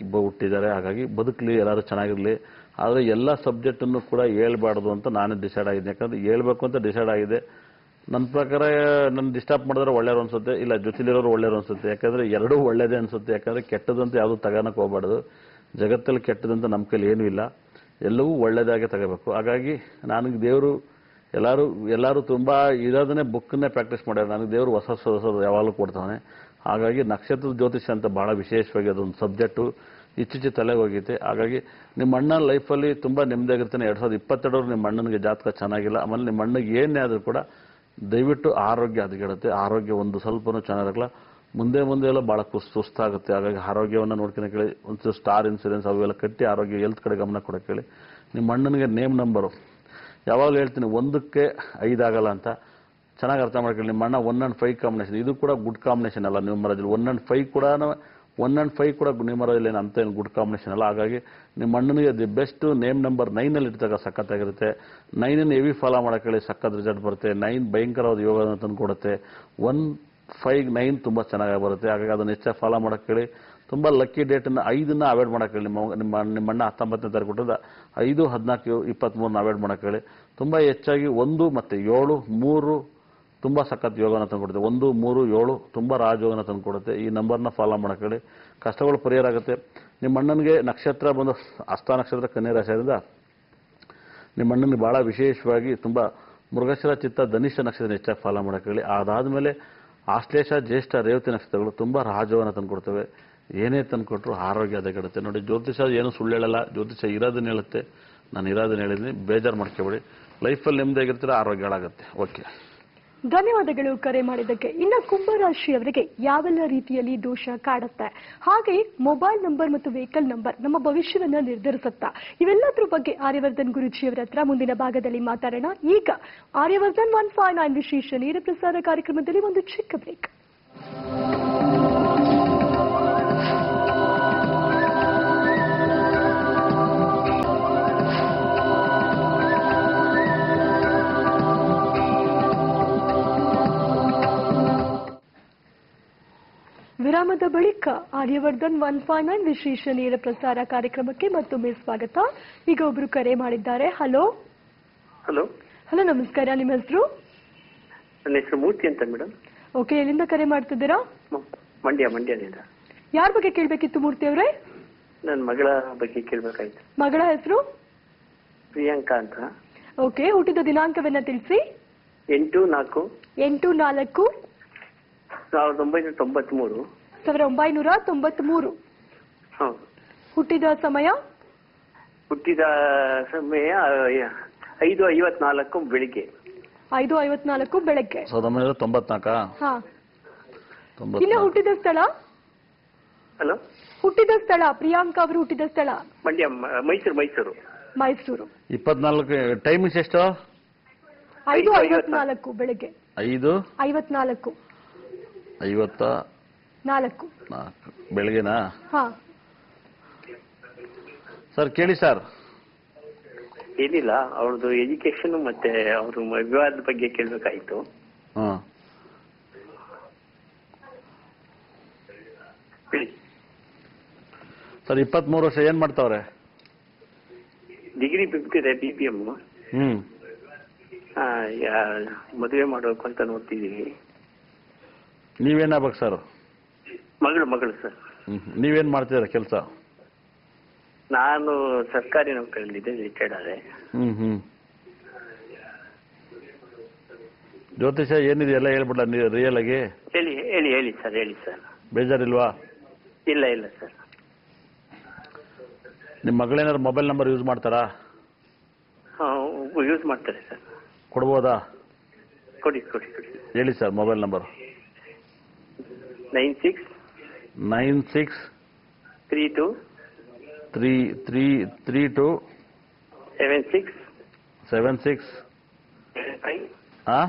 ಹುಟ್ಟಿದ್ದಾರೆ. ಹಾಗಾಗಿ ಬದುಕಲಿ, ಎಲ್ಲರೂ ಚೆನ್ನಾಗಿರಲಿ. ಆದರೆ ಎಲ್ಲ ಸಬ್ಜೆಕ್ಟನ್ನು ಕೂಡ ಹೇಳ್ಬಾರ್ದು ಅಂತ ನಾನೇ ಡಿಸೈಡ್ ಆಗಿದ್ದೀನಿ. ಯಾಕಂದರೆ ಹೇಳ್ಬೇಕು ಅಂತ ಡಿಸೈಡ್ ಆಗಿದೆ. ನನ್ನ ಪ್ರಕಾರ ನನ್ನ ಡಿಸ್ಟರ್ಬ್ ಮಾಡಿದ್ರೆ ಒಳ್ಳೆಯವರು ಅನಿಸುತ್ತೆ, ಇಲ್ಲ ಜೊತೆಲಿರೋರು ಒಳ್ಳೆಯವರು ಅನಿಸುತ್ತೆ. ಯಾಕಂದರೆ ಎರಡೂ ಒಳ್ಳೆಯದೇ ಅನಿಸುತ್ತೆ. ಯಾಕಂದರೆ ಕೆಟ್ಟದಂತ ಯಾವುದು ತಗೋಣಕ್ಕೆ ಹೋಗ್ಬಾರ್ದು. ಜಗತ್ತಲ್ಲಿ ಕೆಟ್ಟದಂತ ನಮ್ಮ ಕೈಲಿ ಏನೂ ಇಲ್ಲ, ಎಲ್ಲವೂ ಒಳ್ಳೆಯದಾಗೆ ತಗೋಬೇಕು. ಹಾಗಾಗಿ ನನಗೆ ದೇವರು ಎಲ್ಲರೂ ತುಂಬ ಇರೋದನ್ನೇ ಬುಕ್ಕನ್ನೇ ಪ್ರಾಕ್ಟೀಸ್ ಮಾಡ್ಯಾರ. ನನಗೆ ದೇವರು ಹೊಸ ಯಾವಾಗಲೂ ಕೊಡ್ತಾನೆ. ಹಾಗಾಗಿ ನಕ್ಷತ್ರದ ಜ್ಯೋತಿಷ್ಯ ಅಂತ ಭಾಳ ವಿಶೇಷವಾಗಿ ಅದೊಂದು ಸಬ್ಜೆಕ್ಟು ಇಚ್ಚಿಚ್ಚಿ ತಲೆಗೆ ಹೋಗೈತೆ. ಹಾಗಾಗಿ ನಿಮ್ಮ ಅಣ್ಣನ ಲೈಫಲ್ಲಿ ತುಂಬ ನೆಮ್ಮದಿಯಾಗಿರ್ತಾನೆ. 2022 ನಿಮ್ಮ ಅಣ್ಣನಿಗೆ ಜಾತಕ ಚೆನ್ನಾಗಿಲ್ಲ. ಆಮೇಲೆ ನಿಮ್ಮ ಅಣ್ಣಗೆ ಏನೇ ಆದರೂ ಕೂಡ ದಯವಿಟ್ಟು ಆರೋಗ್ಯ ಹದಗೆಡುತ್ತೆ. ಆರೋಗ್ಯ ಒಂದು ಸ್ವಲ್ಪನೂ ಚೆನ್ನಾಗಿರಲ್ಲ. ಮುಂದೆ ಎಲ್ಲ ಭಾಳ ಸುಸ್ತಾಗುತ್ತೆ. ಹಾಗಾಗಿ ಆರೋಗ್ಯವನ್ನು ನೋಡ್ಕೊಂಡು ಕೇಳಿ. ಒಂದು ಸ್ಟಾರ್ ಇನ್ಸೂರೆನ್ಸ್ ಅವೆಲ್ಲ ಕಟ್ಟಿ ಆರೋಗ್ಯ ಹೆಲ್ತ್ ಕಡೆ ಗಮನ ಕೊಡೋಕೆ ಹೇಳಿ. ನಿಮ್ಮ ಅಣ್ಣನಿಗೆ ನೇಮ್ ನಂಬರು ಯಾವಾಗಲೂ ಹೇಳ್ತೀನಿ 1ಕ್ಕೆ 5 ಆಗಲ್ಲ ಅಂತ ಚೆನ್ನಾಗಿ ಅರ್ಥ ಮಾಡ್ಕೊಳ್ಳಿ. ನಿಮ್ಮ ಅಣ್ಣ 1 and 5 ಕಾಂಬಿನೇಷನ್, ಇದು ಕೂಡ ಗುಡ್ ಕಾಂಬಿನೇಷನ್ ಅಲ್ಲ ನ್ಯೂಮರಾಜಲ್ಲಿ. 1 and 5 ಕೂಡ ನ್ಯೂಮರಾಜಲ್ಲಿ ಅಂತ ಏನು ಗುಡ್ ಕಾಂಬಿನೇಷನ್ ಅಲ್ಲ. ಹಾಗಾಗಿ ನಿಮ್ಮ ಅಣ್ಣನಿಗೆ ದಿ ಬೆಸ್ಟ್ ನೇಮ್ ನಂಬರ್ 9ನಲ್ಲಿ ಇಟ್ಟಾಗ ಸಖತ್ತಾಗಿರುತ್ತೆ. 9 ಹೆವಿ ಫಾಲೋ ಮಾಡೋಕೆ ಹೇಳಿ, ಸಖತ್ ರಿಸಲ್ಟ್ ಬರುತ್ತೆ. 9 ಭಯಂಕರವಾದ ಯೋಗವನ್ನು ತಂದು ಕೊಡುತ್ತೆ. 1, 5, 9 ತುಂಬ ಚೆನ್ನಾಗಿ ಬರುತ್ತೆ. ಹಾಗಾಗಿ ಅದನ್ನು ಹೆಚ್ಚಾಗಿ ಫಾಲೋ ಮಾಡೋಕೆ ಹೇಳಿ. ತುಂಬ ಲಕ್ಕಿ ಡೇಟನ್ನು 5ನ್ನ ಅವಾಯ್ಡ್ ಮಾಡೋಕೆ ಹೇಳಿ. ನಿಮ್ಮ ಅಣ್ಣ 19ನೇ ತಾರೀಕು ಕೊಟ್ಟದ 5, 14, 23 ಅವಾಯ್ಡ್ ಮಾಡೋಕೆ ಹೇಳಿ. ತುಂಬ ಹೆಚ್ಚಾಗಿ 1 ಮತ್ತು 7, 3 ತುಂಬ ಸಖತ್ ಯೋಗನ ತಂದುಕೊಡುತ್ತೆ. 1, 3, 7 ತುಂಬ ರಾಜಯೋಗನ ತಂದುಕೊಡುತ್ತೆ. ಈ ನಂಬರ್ನ ಫಾಲೋ ಮಾಡೋಕೆ ಹೇಳಿ. ಕಷ್ಟಗಳು ಪರಿಹಾರ ಆಗುತ್ತೆ. ನಿಮ್ಮ ಅಣ್ಣನಿಗೆ ನಕ್ಷತ್ರ ಬಂದು ಹಸ್ತ ನಕ್ಷತ್ರ ಕನ್ಯಾ ರಾಶಿಯಿಂದ ನಿಮ್ಮ ಅಣ್ಣನಿಗೆ ಭಾಳ ವಿಶೇಷವಾಗಿ ತುಂಬ ಮೃಗಶಿರ ಚಿತ್ತ ಧನಿಷ್ಠ ನಕ್ಷತ್ರ ಹೆಚ್ಚಾಗಿ ಫಾಲೋ ಮಾಡೋಕೆ ಹೇಳಿ. ಅದಾದಮೇಲೆ ಆಶ್ಲೇಷ ಜ್ಯೇಷ್ಠ ರೇವತಿ ನಕ್ಷತ್ರಗಳು ತುಂಬ ರಾಜಯೋಗನ ತಂದುಕೊಡ್ತವೆ. ಏನೇ ತಂದುಕೊಟ್ರು ಆರೋಗ್ಯ ಹದಗೆಡುತ್ತೆ. ನೋಡಿ, ಜ್ಯೋತಿಷ ಏನು ಸುಳ್ಳು ಹೇಳಲ್ಲ. ಜ್ಯೋತಿಷ ಇರೋದನ್ನ ಹೇಳುತ್ತೆ. ನಾನು ಇರೋದನ್ನ ಹೇಳಿದ್ದೀನಿ, ಬೇಜಾರು ಮಾಡ್ಕೊಬೇಡಿ. ಲೈಫಲ್ಲಿ ನೆಮ್ಮದಿಯಾಗಿರ್ತೀರ, ಆರೋಗ್ಯ ಹಾಳಾಗುತ್ತೆ. ಓಕೆ, ಧನ್ಯವಾದಗಳು ಕರೆ ಮಾಡಿದ್ದಕ್ಕೆ. ಇನ್ನು ಕುಂಭರಾಶಿಯವರಿಗೆ ಯಾವೆಲ್ಲ ರೀತಿಯಲ್ಲಿ ದೋಷ ಕಾಡುತ್ತೆ, ಹಾಗೆ ಮೊಬೈಲ್ ನಂಬರ್ ಮತ್ತು ವೆಹಿಕಲ್ ನಂಬರ್ ನಮ್ಮ ಭವಿಷ್ಯವನ್ನ ನಿರ್ಧರಿಸುತ್ತಾ, ಇವೆಲ್ಲದರ ಬಗ್ಗೆ ಆರ್ಯವರ್ಧನ್ ಗುರುಜಿಯವರ ಹತ್ರ ಮುಂದಿನ ಭಾಗದಲ್ಲಿ ಮಾತಾಡೋಣ. ಈಗ ಆರ್ಯವರ್ಧನ್ 159 ವಿಶೇಷ ನೇರ ಪ್ರಸಾರ ಕಾರ್ಯಕ್ರಮದಲ್ಲಿ ಒಂದು ಚಿಕ್ಕ ಬ್ರೇಕ್. ವಿರಾಮದ ಬಳಿಕ ಆರ್ಯವರ್ಧನ್ 159 ವಿಶೇಷ ನೇರ ಪ್ರಸಾರ ಕಾರ್ಯಕ್ರಮಕ್ಕೆ ಮತ್ತೊಮ್ಮೆ ಸ್ವಾಗತ. ಈಗ ಒಬ್ರು ಕರೆ ಮಾಡಿದ್ದಾರೆ. ಹಲೋ ಹಲೋ ಹಲೋ, ನಮಸ್ಕಾರ. ನಿಮ್ಮ ಹೆಸರು? ನನ್ನ ಹೆಸರು ಮೂರ್ತಿ ಅಂತ ಮೇಡಮ್. ಓಕೆ, ಎಲ್ಲಿಂದ ಕರೆ ಮಾಡ್ತಿದ್ದೀರಾ? ಮಂಡ್ಯದಿಂದ. ಯಾರ ಬಗ್ಗೆ ಕೇಳಬೇಕಿತ್ತು ಮೂರ್ತಿ ಅವರೇ? ನನ್ನ ಮಗಳ ಬಗ್ಗೆ ಕೇಳಬೇಕಾಯ್ತು. ಮಗಳ ಹೆಸರು? ಪ್ರಿಯಾಂಕಾ ಅಂತ. ಓಕೆ, ಹುಟ್ಟಿದ ದಿನಾಂಕವನ್ನ ತಿಳಿಸಿ. 8/4/1993. 1993. ಹೌದು. ಹುಟ್ಟಿದ ಸಮಯ? ಹುಟ್ಟಿದ ಸಮಯ 5:54 ಬೆಳಿಗ್ಗೆ. 5:54 ಬೆಳಗ್ಗೆ. 1994. ಹಾ. ಇನ್ನು ಹುಟ್ಟಿದ ಸ್ಥಳ? ಹಲೋ, ಹುಟ್ಟಿದ ಸ್ಥಳ ಪ್ರಿಯಾಂಕಾ ಅವರು ಹುಟ್ಟಿದ ಸ್ಥಳ? ಮಂಡ್ಯ, ಮೈಸೂರು. 24. ಟೈಮಿಂಗ್ಸ್ ಎಷ್ಟು? 5:54 ಬೆಳಗ್ಗೆ. 5:54 ಬೆಳಗ್ಗೆನಾ? ಹಾ ಸರ್, ಕೇಳಿ ಸರ್. ಏನಿಲ್ಲ, ಅವ್ರದ್ದು ಎಜುಕೇಶನ್ ಮತ್ತೆ ಅವ್ರ ವಿವಾಹದ ಬಗ್ಗೆ ಕೇಳ್ಬೇಕಾಯ್ತು. ಸರ್, 23 ವರ್ಷ ಏನ್ ಮಾಡ್ತಾವ್ರೆ? ಡಿಗ್ರಿ ಬಿಟ್ಟಿದೆ, BBM. ಮದುವೆ ಮಾಡಬೇಕು ಅಂತ ನೋಡ್ತಿದೀವಿ. ನೀವೇನಾಗ್ಬೇಕು ಸರ್? ಮಗಳು ಸರ್. ನೀವೇನ್ ಮಾಡ್ತಿದ್ದೀರಾ ಕೆಲಸ? ನಾನು ಸರ್ಕಾರಿ ನೌಕರಿಯಲ್ಲಿದ್ದೆ, ರಿಟೈರ್ಡ್ ಆದೆ. ಹ್ಮ್. ಜ್ಯೋತಿಷ ಏನಿದೆ ಎಲ್ಲ ಹೇಳ್ಬಿಡ್ಲ ರಿಯಲ್ ಆಗಿ? ಹೇಳಿ ಸರ್. ಬೇಜಾರಿಲ್ವಾ? ಇಲ್ಲ ಸರ್. ನಿಮ್ಮ ಮಗಳೇನಾದ್ರು ಮೊಬೈಲ್ ನಂಬರ್ ಯೂಸ್ ಮಾಡ್ತಾರಾ? ಯೂಸ್ ಮಾಡ್ತಾರೆ ಸರ್. ಕೊಡ್ಬೋದಾ? ಕೊಡಿ. ಹೇಳಿ ಸರ್ ಮೊಬೈಲ್ ನಂಬರ್. 96 32 32 76 76 75 ಹಾ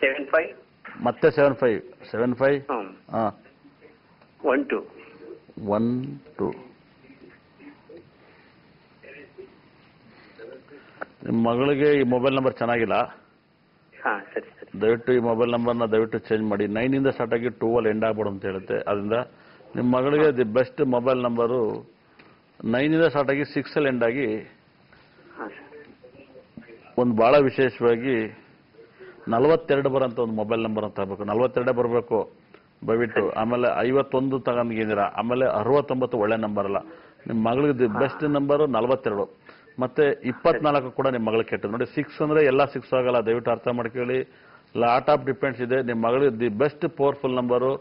75 ಮತ್ತೆ 75 ಹಾ 12. ನಿಮ್ಮ ಮಗಳಿಗೆ ಈ ಮೊಬೈಲ್ ನಂಬರ್ ಚೆನ್ನಾಗಿಲ್ಲ. ಹಾ ಸರಿ. ದಯವಿಟ್ಟು ಈ ಮೊಬೈಲ್ ನಂಬರ್ನ ದಯವಿಟ್ಟು ಚೇಂಜ್ ಮಾಡಿ. 9 ಇಂದ ಸ್ಟಾರ್ಟ್ ಆಗಿ 2 ಅಲ್ಲಿ ಎಂಡ್ ಆಗ್ಬೋಡು ಅಂತ ಹೇಳುತ್ತೆ. ಅದರಿಂದ ನಿಮ್ಮ ಮಗಳಿಗೆ ದಿ ಬೆಸ್ಟ್ ಮೊಬೈಲ್ ನಂಬರು 9 ಇಂದ ಸ್ಟಾರ್ಟ್ ಆಗಿ 6 ಅಲ್ಲಿ ಎಂಡ್ ಆಗಿ ಒಂದು ಬಹಳ ವಿಶೇಷವಾಗಿ 42 ಬರೋಂಥ ಒಂದು ಮೊಬೈಲ್ ನಂಬರ್ ಅಂತ ತಗೋಬೇಕು. 42 ಬರಬೇಕು ದಯವಿಟ್ಟು. ಆಮೇಲೆ 51 ತಗೊಂಡಿದ್ದೀರಾ. ಆಮೇಲೆ 69 ಒಳ್ಳೆ ನಂಬರ್ ಅಲ್ಲ. ನಿಮ್ಮ ಮಗಳಿಗೆ ದಿ ಬೆಸ್ಟ್ ನಂಬರು 42. ಮತ್ತೆ 24 ಕೂಡ ನಿಮ್ಮ ಮಗಳಿಗೆ ಕೆಟ್ಟದ್ದು. ನೋಡಿ 6 ಅಂದ್ರೆ ಎಲ್ಲ 6 ಆಗಲ್ಲ, ದಯವಿಟ್ಟು ಅರ್ಥ ಮಾಡ್ಕೊಳ್ಳಿ. ಲಾಟ್ ಆಫ್ ಡಿಪೆಂಡ್ಸ್ ಇದೆ. ನಿಮ್ಮ ಮಗಳಿಗೆ ದಿ ಬೆಸ್ಟ್ ಪವರ್ಫುಲ್ ನಂಬರು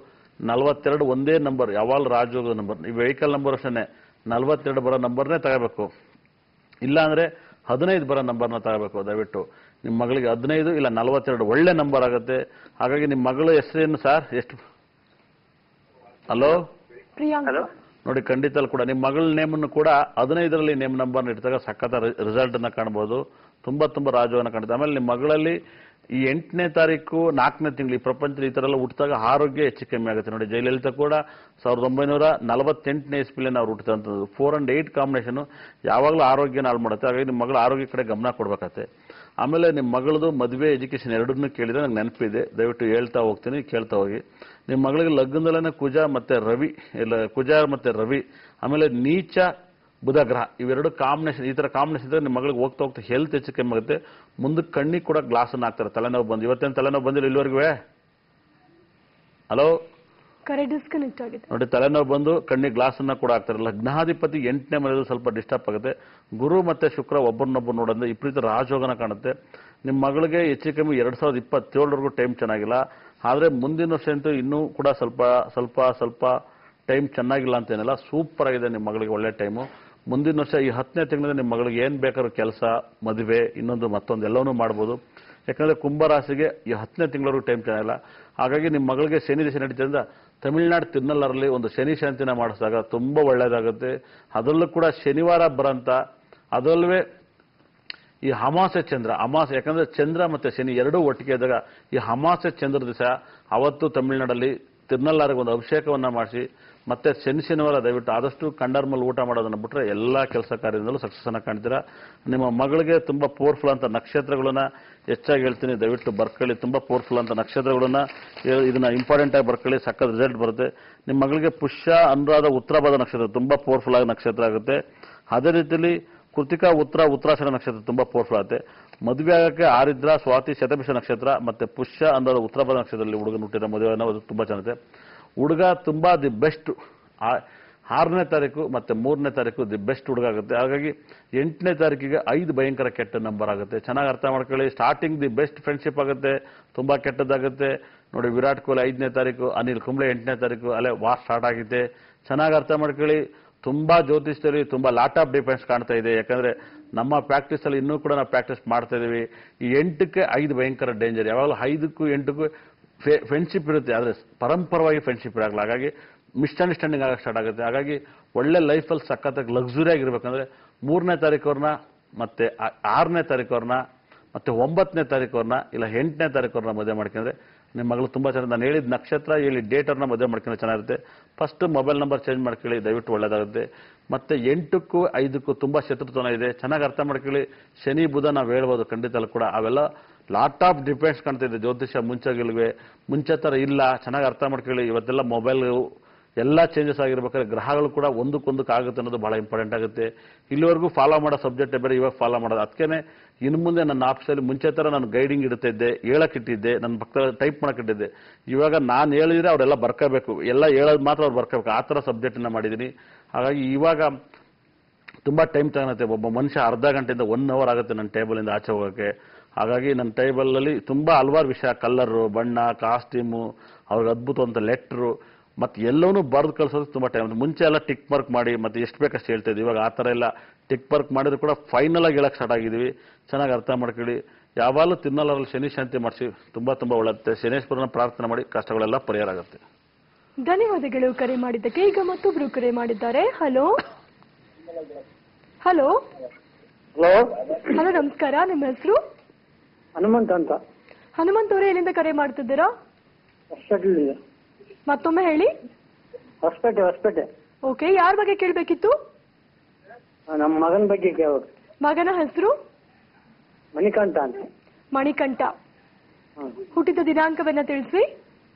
42. ಒಂದೇ ನಂಬರ್, ಯಾವಾಗ ರಾಜಯೋಗದ ನಂಬರ್. ಈ ವೆಹಿಕಲ್ ನಂಬರ್ ಅಷ್ಟೇ 42 ಬರೋ ನಂಬರ್ನೇ ತಗೋಬೇಕು. ಇಲ್ಲ ಅಂದ್ರೆ 15 ಬರೋ ನಂಬರ್ನ ತಗೋಬೇಕು ದಯವಿಟ್ಟು. ನಿಮ್ಮ ಮಗಳಿಗೆ 15 ಇಲ್ಲ 42 ಒಳ್ಳೆ ನಂಬರ್ ಆಗುತ್ತೆ. ಹಾಗಾಗಿ ನಿಮ್ಮ ಮಗಳು ಹೆಸರೇನು ಸರ್? ಎಷ್ಟು? ಹಲೋ ಪ್ರಿಯಾಂಕಾ. ನೋಡಿ ಖಂಡಿತ ಕೂಡ ನಿಮ್ಮ ಮಗಳ ನೇಮನ್ನು ಕೂಡ 15ರಲ್ಲಿ ನೇಮ್ ನಂಬರ್ನ ಇಟ್ಟಾಗ ಸಖತ್ ರಿಸಲ್ಟ್ ಅನ್ನ ಕಾಣಬಹುದು. ತುಂಬಾ ರಾಜವನ್ನ ಕಾಣುತ್ತೆ. ಆಮೇಲೆ ನಿಮ್ಮ ಮಗಳಲ್ಲಿ ಈ 8ನೇ ತಾರೀಕು 4ನೇ ತಿಂಗಳು ಈ ಪ್ರಪಂಚದಲ್ಲಿ ಈ ತರ ಎಲ್ಲ ಹುಟ್ಟಿದಾಗ ಆರೋಗ್ಯ ಹೆಚ್ಚು ಕಮ್ಮಿ ಆಗುತ್ತೆ. ನೋಡಿ ಜಯಲಲಿತಾ ಕೂಡ 1948ನೇ ಇಸ್ವಿಲಿ ನಾವು ಹುಟ್ಟಿದಂಥದ್ದು. 4 and 8 ಕಾಂಬಿನೇಷನ್ ಯಾವಾಗಲೂ ಆರೋಗ್ಯನ ಹಾಳು ಮಾಡುತ್ತೆ. ಹಾಗಾಗಿ ನಿಮ್ಮ ಮಗಳ ಆರೋಗ್ಯ ಕಡೆ ಗಮನ ಕೊಡ್ಬೇಕಾಗತ್ತೆ. ಆಮೇಲೆ ನಿಮ್ಮ ಮಗಳದು ಮದುವೆ, ಎಜುಕೇಶನ್ ಎರಡನ್ನೂ ಕೇಳಿದ್ರೆ ನಂಗೆ ನೆನಪಿದೆ, ದಯವಿಟ್ಟು ಹೇಳ್ತಾ ಹೋಗ್ತೀನಿ, ಕೇಳ್ತಾ ಹೋಗಿ. ನಿಮ್ಮ ಮಗಳಿಗೆ ಲಗ್ನದಲ್ಲೇ ಕುಜ ಮತ್ತೆ ರವಿ ಆಮೇಲೆ ನೀಚ ಬುಧ ಗ್ರಹ ಇವೆರಡು ಕಾಂಬಿನೇಷನ್, ಈ ತರ ಕಾಂಬಿನೇಷನ್ ಇದ್ರೆ ನಿಮ್ಮ ಮಗಳಿಗೆ ಹೋಗ್ತಾ ಹೆಲ್ತ್ ಹೆಚ್ಚು ಕಮ್ಮಿ ಆಗುತ್ತೆ. ಮುಂದಕ್ಕೆ ಕಣ್ಣಿಗೆ ಕೂಡ ಗ್ಲಾಸ್ ಅನ್ನ ಹಾಕ್ತಾರೆ. ತಲೆನೋವು ಬಂದು ಇವತ್ತೇನು ತಲೆನೋವು ಬಂದಿಲ್ಲ ಇಲ್ಲಿವರೆಗೂ? ಹಲೋ ಕರೆ ಡಿಸ್ಕನೆಕ್ಟ್ ಆಗಿದೆ ನೋಡಿ. ತಲೆನೋವು ಬಂದು ಕಣ್ಣಿಗೆ ಗ್ಲಾಸ್ ಅನ್ನ ಕೂಡ ಹಾಕ್ತಾರೆ. ಲಗ್ನಾಧಿಪತಿ 8ನೇ ಮನೆಯದು ಸ್ವಲ್ಪ ಡಿಸ್ಟರ್ಬ್ ಆಗುತ್ತೆ. ಗುರು ಮತ್ತೆ ಶುಕ್ರ ಒಬ್ಬರನ್ನೊಬ್ಬರು ನೋಡೋದ್ರೆ ವಿಪರೀತ ರಾಜಯೋಗನ ಕಾಣುತ್ತೆ. ನಿಮ್ಮ ಮಗಳಿಗೆ ಹೆಚ್ಚು ಕಮ್ಮಿ 2027ವರೆಗೂ ಟೈಮ್ ಚೆನ್ನಾಗಿಲ್ಲ. ಆದ್ರೆ ಮುಂದಿನ ವರ್ಷ ಅಂತೂ ಇನ್ನೂ ಕೂಡ ಸ್ವಲ್ಪ ಟೈಮ್ ಚೆನ್ನಾಗಿಲ್ಲ ಅಂತೇನಿಲ್ಲ, ಸೂಪರ್ ಆಗಿದೆ. ನಿಮ್ಮ ಮಗಳಿಗೆ ಒಳ್ಳೆ ಟೈಮು. ಮುಂದಿನ ವರ್ಷ ಈ 10ನೇ ತಿಂಗಳಿಂದ ನಿಮ್ಮ ಮಗಳಿಗೆ ಏನ್ ಬೇಕಾದ್ರೂ ಕೆಲಸ, ಮದುವೆ, ಮತ್ತೊಂದು ಎಲ್ಲವನ್ನೂ ಮಾಡ್ಬೋದು. ಯಾಕಂದ್ರೆ ಕುಂಭರಾಶಿಗೆ ಈ 10ನೇ ತಿಂಗಳವರೆಗೂ ಟೈಮ್ ಚೆನ್ನಾಗಿಲ್ಲ. ಹಾಗಾಗಿ ನಿಮ್ಮ ಮಗಳಿಗೆ ಶನಿ ದಿಶೆ ನಡೀತಿದ್ರಿಂದ ತಮಿಳುನಾಡು ತಿರುನಲ್ಲರಲ್ಲಿ ಒಂದು ಶನಿ ಶಾಂತಿನ ಮಾಡಿಸಿದಾಗ ತುಂಬಾ ಒಳ್ಳೇದಾಗುತ್ತೆ. ಅದರಲ್ಲೂ ಕೂಡ ಶನಿವಾರ ಬರಂತ, ಅದರಲ್ಲೂ ಈ ಅಮಾವಾಸ್ಯೆ ಚಂದ್ರ, ಯಾಕಂದ್ರೆ ಚಂದ್ರ ಮತ್ತೆ ಶನಿ ಎರಡೂ ಒಟ್ಟಿಗೆ ಇದ್ದಾಗ ಈ ಅಮಾವಾಸ್ಯೆ ಚಂದ್ರ ದಿವಸ ಅವತ್ತು ತಮಿಳುನಾಡಲ್ಲಿ ತಿರುನಲ್ಲಾರಿಗೆ ಒಂದು ಅಭಿಷೇಕವನ್ನ ಮಾಡಿಸಿ, ಮತ್ತೆ ಶನಿವಾರ ದಯವಿಟ್ಟು ಆದಷ್ಟು ಕಂಡರ್ಮಲ್ ಊಟ ಮಾಡೋದನ್ನ ಬಿಟ್ರೆ ಎಲ್ಲಾ ಕೆಲಸ ಕಾರ್ಯದಲ್ಲೂ ಸಕ್ಸಸ್ ಅನ್ನ ಕಾಣ್ತೀರಾ. ನಿಮ್ಮ ಮಗಳಿಗೆ ತುಂಬಾ ಪವರ್ಫುಲ್ ಅಂತ ನಕ್ಷತ್ರಗಳನ್ನ ಹೆಚ್ಚಾಗಿ ಹೇಳ್ತೀನಿ, ದಯವಿಟ್ಟು ಬರ್ಕೊಳ್ಳಿ. ತುಂಬಾ ಪವರ್ಫುಲ್ ಅಂತ ನಕ್ಷತ್ರಗಳನ್ನ ಇದನ್ನ ಇಂಪಾರ್ಟೆಂಟ್ ಆಗಿ ಬರ್ಕೊಳ್ಳಿ, ಸಕ್ಕತ್ ರಿಸಲ್ಟ್ ಬರುತ್ತೆ. ನಿಮ್ಮ ಮಗಳಿಗೆ ಪುಷ್ಯ, ಅನುರಾಧ, ಉತ್ತರಾಭಾದ ನಕ್ಷತ್ರ ತುಂಬಾ ಪವರ್ಫುಲ್ ಆಗಿ ನಕ್ಷತ್ರ ಆಗುತ್ತೆ. ಅದೇ ರೀತಿಯಲ್ಲಿ ಕೃತಿಕಾ, ಉತ್ತರಾಷಾಢ ನಕ್ಷತ್ರ ತುಂಬಾ ಪವರ್ಫುಲ್ ಆಗುತ್ತೆ. ಮದುವೆ ಆಗಕ್ಕೆ ಆರಿದ್ರ, ಸ್ವಾತಿ, ಶತಭಿಷ ನಕ್ಷತ್ರ ಮತ್ತೆ ಪುಷ್ಯ, ಅನುರಾಧ, ಉತ್ತರಾಭಾದ ನಕ್ಷತ್ರದಲ್ಲಿ ಹುಡುಗನ ಹುಟ್ಟಿರೋ ಮದುವೆ ಅನ್ನೋದು ತುಂಬಾ ಚೆನ್ನಾಗಿದೆ. ಹುಡುಗ ತುಂಬಾ ದಿ ಬೆಸ್ಟ್ 6ನೇ ತಾರೀಕು ಮತ್ತೆ 3ನೇ ತಾರೀಕು ದಿ ಬೆಸ್ಟ್ ಹುಡುಗ ಆಗುತ್ತೆ. ಹಾಗಾಗಿ 8ನೇ ತಾರೀಕಿಗೆ 5 ಭಯಂಕರ ಕೆಟ್ಟ ನಂಬರ್ ಆಗುತ್ತೆ. ಚೆನ್ನಾಗಿ ಅರ್ಥ ಮಾಡ್ಕೊಳ್ಳಿ. ಸ್ಟಾರ್ಟಿಂಗ್ ದಿ ಬೆಸ್ಟ್ ಫ್ರೆಂಡ್ಶಿಪ್ ಆಗುತ್ತೆ, ತುಂಬಾ ಕೆಟ್ಟದಾಗುತ್ತೆ. ನೋಡಿ ವಿರಾಟ್ ಕೊಹ್ಲಿ 5ನೇ ತಾರೀಕು, ಅನಿಲ್ ಕುಂಬ್ಳೆ 8ನೇ ತಾರೀಕು, ಅಲ್ಲೇ ವಾರ್ ಸ್ಟಾರ್ಟ್ ಆಗಿದೆ. ಚೆನ್ನಾಗಿ ಅರ್ಥ ಮಾಡ್ಕೊಳ್ಳಿ. ತುಂಬಾ ಜ್ಯೋತಿಷ್ಯದಲ್ಲಿ ತುಂಬಾ ಲಾಟ್ ಆಫ್ ಡಿಫೆನ್ಸ್ ಕಾಣ್ತಾ ಇದೆ. ಯಾಕಂದ್ರೆ ನಮ್ಮ ಪ್ರಾಕ್ಟೀಸ್ ಅಲ್ಲಿ ಇನ್ನೂ ಕೂಡ ನಾವು ಪ್ರಾಕ್ಟೀಸ್ ಮಾಡ್ತಾ ಇದೀವಿ. ಈ 8ಕ್ಕೆ 5 ಭಯಂಕರ ಡೇಂಜರ್. ಯಾವಾಗಲೂ 5ಕ್ಕೂ 8ಕ್ಕೂ ಫ್ರೆಂಡ್ಶಿಪ್ ಇರುತ್ತೆ, ಆದ್ರೆ ಪರಂಪರವಾಗಿ ಫ್ರೆಂಡ್ಶಿಪ್ ಇರಲ್ಲ. ಹಾಗಾಗಿ ಮಿಸ್ಅಂಡರ್ಸ್ಟ್ಯಾಂಡಿಂಗ್ ಆಗಕ್ಕೆ ಸ್ಟಾರ್ಟ್ ಆಗುತ್ತೆ. ಹಾಗಾಗಿ ಒಳ್ಳೆ ಲೈಫಲ್ಲಿ ಸಖತ್ತಾಗಿ ಲಕ್ಸುರಿ ಆಗಿರ್ಬೇಕಂದ್ರೆ 3ನೇ ತಾರೀಕವ್ರನ್ನ ಮತ್ತೆ 6ನೇ ತಾರೀಕವ್ರನ್ನ ಮತ್ತೆ 9ನೇ ತಾರೀಕವ್ರನ್ನ ಇಲ್ಲ 8ನೇ ತಾರೀಕವ್ರನ್ನ ಮದುವೆ ಮಾಡ್ಕೊಂಡ್ರೆ ನಿಮ್ಮ ಮಗಳು ತುಂಬಾ ಚೆನ್ನಾಗಿ, ನಾನು ಹೇಳಿದ ನಕ್ಷತ್ರ ಹೇಳಿ ಡೇಟರ್ನ ಮದುವೆ ಮಾಡ್ಕೊಂಡ್ರೆ ಚೆನ್ನಾಗಿರುತ್ತೆ. ಫಸ್ಟ್ ಮೊಬೈಲ್ ನಂಬರ್ ಚೇಂಜ್ ಮಾಡ್ಕೊಳ್ಳಿ, ದಯವಿಟ್ಟು ಒಳ್ಳೇದಾಗುತ್ತೆ. ಮತ್ತೆ 8ಕ್ಕೂ 5ಕ್ಕೂ ತುಂಬಾ ಶತ್ರುತ್ವನ ಇದೆ. ಚೆನ್ನಾಗಿ ಅರ್ಥ ಮಾಡ್ಕೊಳ್ಳಿ. ಶನಿ ಬುಧ ನಾವು ಹೇಳ್ಬೋದು ಖಂಡಿತ ಕೂಡ, ಅವೆಲ್ಲ ಲಾಟ್ ಆಫ್ ಡಿಪೆಂಡ್ಸ್ ಕಾಣ್ತಾ ಇದೆ. ಜ್ಯೋತಿಷ್ಯ ಮುಂಚೆ ತರ ಇಲ್ಲ. ಚೆನ್ನಾಗಿ ಅರ್ಥ ಮಾಡ್ಕೊಳ್ಳಿ. ಇವತ್ತೆಲ್ಲ ಮೊಬೈಲ್ ಎಲ್ಲ ಚೇಂಜಸ್ ಆಗಿರ್ಬೇಕಾದ್ರೆ ಗ್ರಹಗಳು ಕೂಡ ಒಂದಕ್ಕೊಂದಕ್ಕೆ ಆಗುತ್ತೆ ಅನ್ನೋದು ಬಹಳ ಇಂಪಾರ್ಟೆಂಟ್ ಆಗುತ್ತೆ. ಇಲ್ಲಿವರೆಗೂ ಫಾಲೋ ಮಾಡೋ ಸಬ್ಜೆಕ್ಟ್ ಬೇರೆ, ಇವಾಗ ಫಾಲೋ ಮಾಡೋದು. ಅದಕ್ಕೇನೆ ಇನ್ನು ಮುಂದೆ ನನ್ನ ಆಫೀಸಲ್ಲಿ ಮುಂಚೆ ತರ ನಾನು ಗೈಡಿಂಗ್ ಇಡ್ತಿದ್ದೆ, ಹೇಳಕ್ಕಿಟ್ಟಿದ್ದೆ, ನನ್ನ ಪಕ್ಕ ಟೈಪ್ ಮಾಡಕ್ಕಿಟ್ಟಿದ್ದೆ. ಇವಾಗ ನಾನು ಹೇಳಿದ್ರೆ ಅವರೆಲ್ಲ ಬರ್ಕೋಬೇಕು, ಎಲ್ಲ ಹೇಳೋದು ಮಾತ್ರ ಅವ್ರು ಬರ್ಕೋಬೇಕು, ಆ ಥರ ಸಬ್ಜೆಕ್ಟನ್ನ ಮಾಡಿದ್ದೀನಿ. ಹಾಗಾಗಿ ಇವಾಗ ತುಂಬ ಟೈಮ್ ತಗೊಳುತ್ತೆ. ಒಬ್ಬ ಮನುಷ್ಯ ಅರ್ಧ ಗಂಟೆಯಿಂದ 1 ಅವರ್ ಆಗುತ್ತೆ ನನ್ನ ಟೇಬಲಿಂದ ಆಚೆ ಹೋಗೋಕ್ಕೆ. ಹಾಗಾಗಿ ನನ್ನ ಟೇಬಲಲ್ಲಿ ತುಂಬ ಹಲವಾರು ವಿಷಯ, ಕಲರು, ಬಣ್ಣ, ಕಾಸ್ಟ್ಯೂಮು, ಅವ್ರಿಗೆ ಅದ್ಭುತವಂತ ಲೆಟ್ರು, ಮತ್ತು ಎಲ್ಲವೂ ಬರೆದು ಕಳ್ಸೋದಕ್ಕೆ ತುಂಬ ಟೈಮ್. ಮುಂಚೆ ಎಲ್ಲ ಟಿಕ್ ಮಾರ್ಕ್ ಮಾಡಿ ಮತ್ತು ಎಷ್ಟು ಬೇಕಷ್ಟು ಹೇಳ್ತಾ ಇದ್ವಿ. ಇವಾಗ ಆ ಥರ ಎಲ್ಲ ಟಿಕ್ ಮಾರ್ಕ್ ಮಾಡಿದ್ರು ಕೂಡ ಫೈನಲ್ ಆಗಿ ಹೇಳಕ್ಕೆ ಸ್ಟಾರ್ಟ್ ಆಗಿದ್ದೀವಿ. ಚೆನ್ನಾಗಿ ಅರ್ಥ ಮಾಡ್ಕೊಳ್ಳಿ. ಯಾವಾಗಲೂ ತಿನ್ನೋರಲ್ಲಿ ಶನಿ ಶಾಂತಿ ಮಾಡಿಸಿ, ತುಂಬ ತುಂಬ ಒಳ್ಳೆತ್ತೆ. ಶನೇಶ್ವರನ ಪ್ರಾರ್ಥನೆ ಮಾಡಿ, ಕಷ್ಟಗಳೆಲ್ಲ ಪರಿಹಾರ ಆಗುತ್ತೆ. ಧನ್ಯವಾದಗಳು ಕರೆ ಮಾಡಿದ್ದಕ್ಕೆ. ಈಗ ಮತ್ತೊಬ್ರು ಕರೆ ಮಾಡಿದ್ದಾರೆ. ಹಲೋ ಹಲೋ ಹಲೋ ಹಲೋ, ನಮಸ್ಕಾರ. ನಿಮ್ಮ ಹೆಸರು? ಹನುಮಂತ ಅಂತ. ಹನುಮಂತ್ ಅವರೇ, ಎಲ್ಲಿಂದ ಕರೆ ಮಾಡ್ತಿದ್ದೀರಾ? ಹಾಸ್ಪಿಟಲ್ ಇದೆ. ಮತ್ತೊಮ್ಮೆ ಹೇಳಿ. ಹೊಸಪೇಟೆ. ಓಕೆ, ಯಾರ ಬಗ್ಗೆ ಕೇಳಬೇಕಿತ್ತು? ನಮ್ಮ ಮಗನ ಬಗ್ಗೆ ಕೇಳೋದು. ಮಗನ ಹೆಸರು? ಮಣಿಕಂಠ ಅಂತ. ಮಣಿಕಂಠ. ಹುಟ್ಟಿದ ದಿನಾಂಕವನ್ನ ತಿಳಿಸಿ.